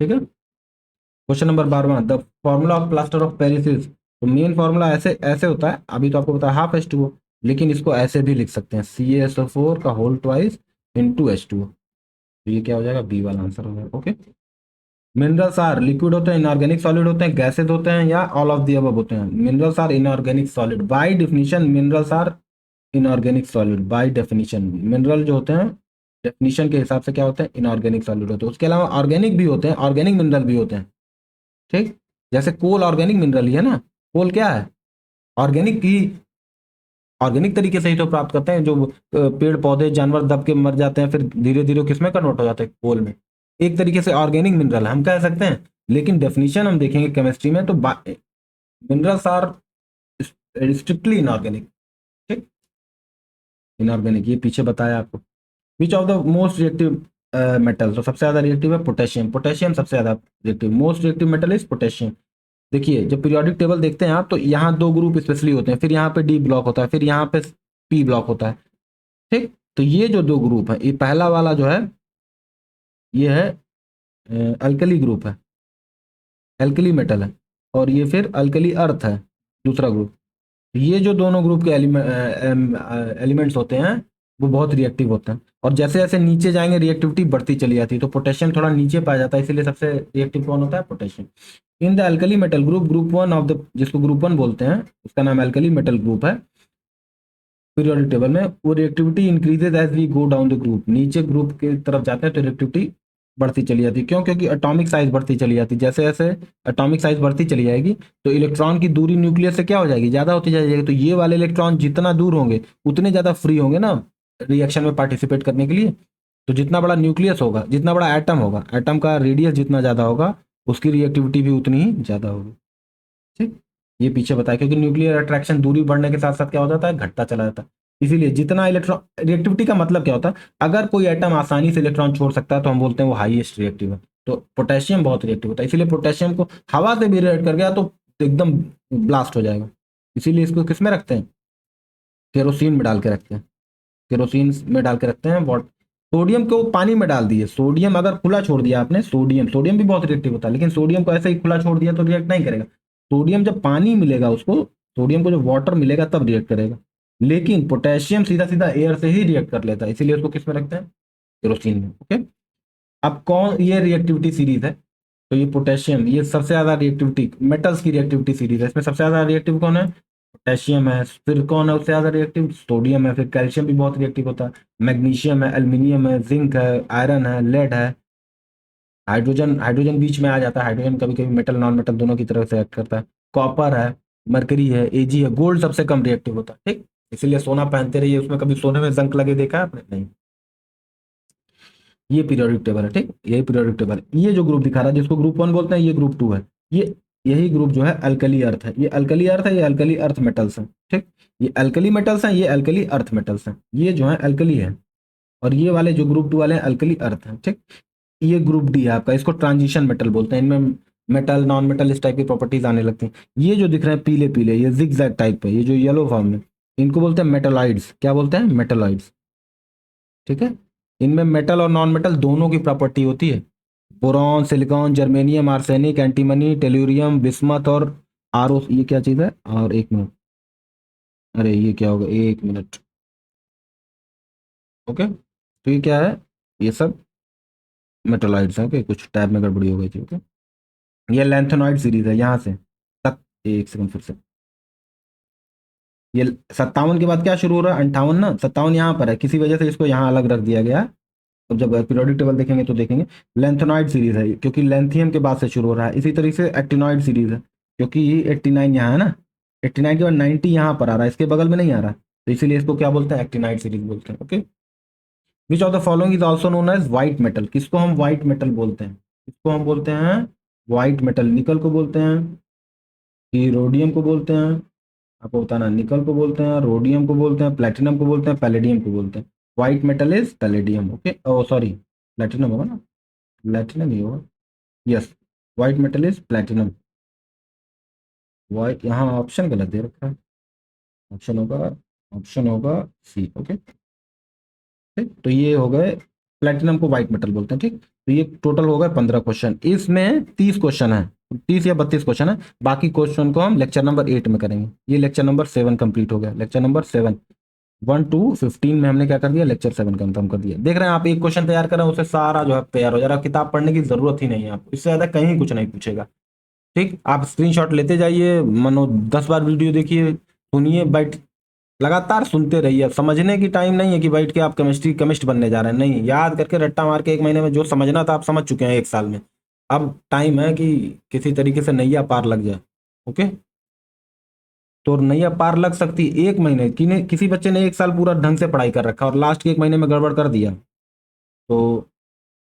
ठीक है, question number 12, the formula of plaster of Paris is, तो मेन फॉर्मूला ऐसे ऐसे होता है, अभी तो आपको बताया ½ H2O, लेकिन इसको ऐसे भी लिख सकते हैं, CaSO4 का होल ट्वाइस इंटू H2O। तो ये क्या हो जाएगा, बी वाला आंसर हो जाएगा। ओके, मिनरल्स आर लिक्विड होते हैं, इनऑर्गेनिक सॉलिड होते हैं, गैसेज होते हैं, या ऑल ऑफ दी अबव होते हैं। Minerals are inorganic solid, by definition minerals are inorganic solid, by definition mineral जो होते हैं डेफिनेशन के हिसाब से क्या होते हैं, इनऑर्गेनिक सॉलिड होते हैं। उसके अलावा ऑर्गेनिक भी होते हैं, ऑर्गेनिक मिनरल भी होते हैं। ठीक, जैसे कोल ऑर्गेनिक मिनरल ही है ना, कोल क्या है, ऑर्गेनिक ही, ऑर्गेनिक तरीके से ही तो प्राप्त करते हैं, जो पेड़ पौधे जानवर दब के मर जाते हैं फिर धीरे धीरे किसमें कन्वर्ट हो जाते हैं, कोल में। एक तरीके से ऑर्गेनिक मिनरल हम कह सकते हैं, लेकिन डेफिनेशन हम देखेंगे केमिस्ट्री में तो मिनरल्स आर स्ट्रिक्टली इनऑर्गेनिक। ठीक, इनऑर्गेनिक, ये पीछे बताया आपको। विच of the most reactive metal, तो सबसे ज्यादा रिएक्टिव है पोटेशियम, पोटेशियम सबसे ज्यादा reactive, most reactive metal is potassium. देखिए जब पीरियोडिक टेबल देखते हैं आप तो यहाँ दो ग्रुप स्पेशली होते हैं, फिर यहाँ पे डी ब्लॉक होता है, फिर यहाँ पे पी ब्लॉक होता है। ठीक, तो ये जो दो ग्रुप है, ये पहला वाला जो है ये है अल्कली ग्रुप है, अल्कली मेटल है, और ये फिर अल्कली अर्थ है दूसरा ग्रुप। ये जो दोनों ग्रुप के एलिमेंट्स होते हैं वो बहुत रिएक्टिव होते हैं, और जैसे जैसे नीचे जाएंगे रिएक्टिविटी बढ़ती चली जाती है, तो पोटेशियम थोड़ा नीचे पाया जाता है, इसीलिए सबसे रिएक्टिव कौन होता है, potassium. In the alkali metal group, group one of the, जिसको ग्रुप वन बोलते हैं उसका नाम अल्कली मेटल ग्रुप है। पीरियोडिक टेबल में वो reactivity increases as we go down the group, नीचे ग्रुप की तरफ जाते हैं तो रिएक्टिविटी बढ़ती चली जाती है। क्यों, क्योंकि एटॉमिक साइज बढ़ती चली जाती है, जैसे जैसे एटॉमिक साइज बढ़ती चली जाएगी तो इलेक्ट्रॉन की दूरी न्यूक्लियस से क्या हो जाएगी, ज्यादा होती जाएगी। तो ये वाले इलेक्ट्रॉन जितना दूर होंगे उतने ज्यादा फ्री होंगे ना रिएक्शन में पार्टिसिपेट करने के लिए। तो जितना बड़ा न्यूक्लियस होगा, जितना बड़ा एटम होगा, एटम का रेडियस जितना ज्यादा होगा उसकी रिएक्टिविटी भी उतनी ही ज्यादा होगी। ठीक, ये पीछे बताया, क्योंकि न्यूक्लियर अट्रैक्शन दूरी बढ़ने के साथ साथ क्या हो जाता है, घटता चला जाता है। इसीलिए जितना इलेक्ट्रॉन, रिएक्टिविटी का मतलब क्या होता है, अगर कोई एटम आसानी से इलेक्ट्रॉन छोड़ सकता है तो हम बोलते हैं वो हाईएस्ट रिएक्टिव है। तो पोटेशियम बहुत रिएक्टिव होता है, इसीलिए पोटेशियम को हवा से भी रिएक्ट कर गया तो एकदम ब्लास्ट हो जाएगा। इसीलिए इसको किस में रखते हैं, केरोसिन में डाल के रखते हैं, केरोसिन में डाल के रखते हैं। वॉट, सोडियम को पानी में डाल दिए, सोडियम अगर खुला छोड़ दिया आपने, सोडियम, सोडियम भी बहुत रिएक्टिव होता है, लेकिन सोडियम को ऐसे ही खुला छोड़ दिया तो रिएक्ट नहीं करेगा। सोडियम जब पानी मिलेगा उसको, सोडियम को जब वाटर मिलेगा तब रिएक्ट करेगा। लेकिन पोटेशियम सीधा सीधा एयर से ही रिएक्ट कर लेता है, इसीलिए उसको किस में रखते हैं, केरोसिन में। ओके, अब कौन, ये रिएक्टिविटी सीरीज है, तो ये पोटेशियम, ये सबसे ज्यादा रिएक्टिविटी मेटल्स की रिएक्टिविटी सीरीज है, इसमें सबसे ज्यादा रिएक्टिव कौन है, पोटेशियम है, फिर कौन है उससे ज़्यादा रिएक्टिव, सोडियम है, फिर कैल्शियम भी बहुत रिएक्टिव होता है, मैग्नीशियम है, एल्यूमिनियम है, जिंक है, आयरन है, लेड है, हाइड्रोजन हाइड्रोजन बीच में आ जाता है, हाइड्रोजन कभी कभी मेटल नॉन मेटल दोनों की तरफ से एक्ट करता है, कॉपर है, मरकरी है, एजी है, गोल्ड सबसे कम रिएक्टिव होता है, ठीक। इसीलिए सोना पहनते रहिए, उसमें कभी सोने में जंक लगे देखा है आपने? नहीं। ये पीरियोडिक टेबल है, ठीक, यही पीरियोडिक टेबल है। ये जो ग्रुप दिखा रहा है जिसको ग्रुप 1 बोलते हैं, ये ग्रुप 2 है। ये यही ग्रुप जो है अल्कली अर्थ है, ये अल्कली अर्थ है, ये अल्कली अर्थ मेटल्स हैं, ठीक। ये अल्कली मेटल्स हैं, ये अल्कली अर्थ मेटल्स हैं, ये जो है अल्कली है। और ये वाले जो ग्रुप 2 वाले हैं अल्कली अर्थ हैं, ठीक। ये ग्रुप डी है आपका, इसको ट्रांजिशन मेटल बोलते हैं, इनमें मेटल नॉन मेटल इस टाइप की प्रॉपर्टीज आने लगती हैं। ये जो दिख रहे हैं पीले पीले, ये जिगजैग टाइप है, ये जो येलो फॉर्म में, इनको बोलते हैं मेटलॉइड्स। क्या बोलते हैं? मेटलॉइड्स, ठीक है। इनमें मेटल और नॉन मेटल दोनों की प्रॉपर्टी होती है। Boron, silicon, germanium, arsenic, antimony, tellurium, bismuth और आर, ये क्या चीज़ है? और एक मिनट, अरे ये क्या होगा, एक मिनट, ओके। तो ये क्या है? ये सब मेटलॉइड्स हैं, ओके। कुछ टैब में गड़बड़ी हो गई थी, ओके। ये लेंथेनॉइड सीरीज है, यहाँ से एक सेकंड फिर से, ये 57 के बाद क्या शुरू हो रहा है? 58 ना, 57 यहाँ पर है, किसी वजह से इसको यहाँ अलग रख दिया गया है। तो जब पीरियोडिक टेबल देखेंगे तो देखेंगे लेंथेनॉइड सीरीज है, क्योंकि लेंथियम के बाद से शुरू हो रहा है। इसी तरीके से एक्टिनॉइड सीरीज है, क्योंकि ये 89 यहाँ है ना, 89 के बाद 90 यहाँ पर आ रहा है, इसके बगल में नहीं आ रहा, तो इसीलिए इसको क्या बोलते हैं? एक्टिनाइड सीरीज बोलते हैं, okay. Which of the following is also known as white metal? किसको हम व्हाइट मेटल बोलते हैं? किसको हम बोलते हैं व्हाइट मेटल? निकल को बोलते हैं, रोडियम को बोलते हैं, आपको बताना, निकल को बोलते हैं, रोडियम को बोलते हैं, प्लेटिनम को बोलते हैं, पैलेडियम को बोलते हैं। White metal is palladium, okay. Oh sorry, platinum होगा ना, प्लेटिनम ही होगा, yes. White metal is platinum. White, यहाँ ऑप्शन गलत दे रखा है, ऑप्शन होगा, ऑप्शन होगा सी, ओके, ठीक। तो ये हो गए, प्लेटिनम को व्हाइट मेटल बोलते हैं, ठीक। तो ये टोटल हो गए 15 क्वेश्चन, इसमें 30 क्वेश्चन है, 30 या 32 क्वेश्चन है। बाकी क्वेश्चन को हम लेक्चर नंबर 8 में करेंगे। ये लेक्चर नंबर 7 कंप्लीट हो गया, लेक्चर नंबर 7। 1 to 15 में हमने क्या कर दिया? लेक्चर 7 कंफर्म कर दिया। देख रहे हैं आप, एक क्वेश्चन तैयार कर रहे हैं, उससे सारा जो है तैयार हो जा रहा है, किताब पढ़ने की जरूरत ही नहीं है आपको, इससे ज्यादा कहीं कुछ नहीं पूछेगा, ठीक। आप स्क्रीनशॉट लेते जाइए, मनो 10 बार वीडियो देखिए, सुनिए, बैठ लगातार सुनते रहिए। समझने की टाइम नहीं है कि बैठ के आप केमिस्ट बनने जा रहे हैं, नहीं, याद करके रट्टा मार के 1 महीने में जो समझना था आप समझ चुके हैं 1 साल में। अब टाइम है कि किसी तरीके से नैया पार लग जाए, ओके। तो नैया पार लग सकती 1 महीने की, किसी बच्चे ने 1 साल पूरा ढंग से पढ़ाई कर रखा और लास्ट के 1 महीने में गड़बड़ कर दिया, तो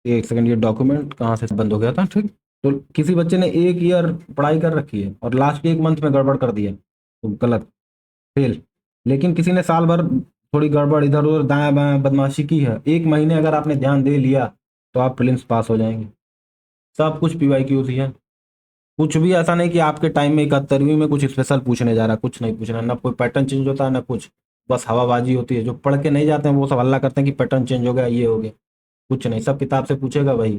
एक सेकंड, ये डॉक्यूमेंट कहाँ से बंद हो गया था, ठीक। तो किसी बच्चे ने 1 ईयर पढ़ाई कर रखी है और लास्ट के 1 मंथ में गड़बड़ कर दिया, तो गलत, फेल। लेकिन किसी ने साल भर थोड़ी गड़बड़ इधर उधर दाएं बाएं बदमाशी की है, 1 महीने अगर आपने ध्यान दे लिया तो आप प्रीलिम्स पास हो जाएंगे। सब कुछ पीवाईक्यूज ही है, कुछ भी ऐसा नहीं कि आपके टाइम में 71वीं में कुछ स्पेशल पूछने जा रहा है, कुछ नहीं पूछना, ना कोई पैटर्न चेंज होता है ना कुछ, बस हवाबाजी होती है। जो पढ़ के नहीं जाते हैं वो सब हल्ला करते हैं कि पैटर्न चेंज हो गया, ये हो गया, कुछ नहीं, सब किताब से पूछेगा वही,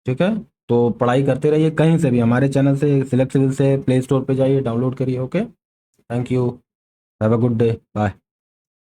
ठीक है। तो पढ़ाई करते रहिए, कहीं से भी हमारे चैनल से, सिलेक्ट सिविल से, प्ले स्टोर पे जाइए, डाउनलोड करिए, okay. Thank you, have a good day, bye.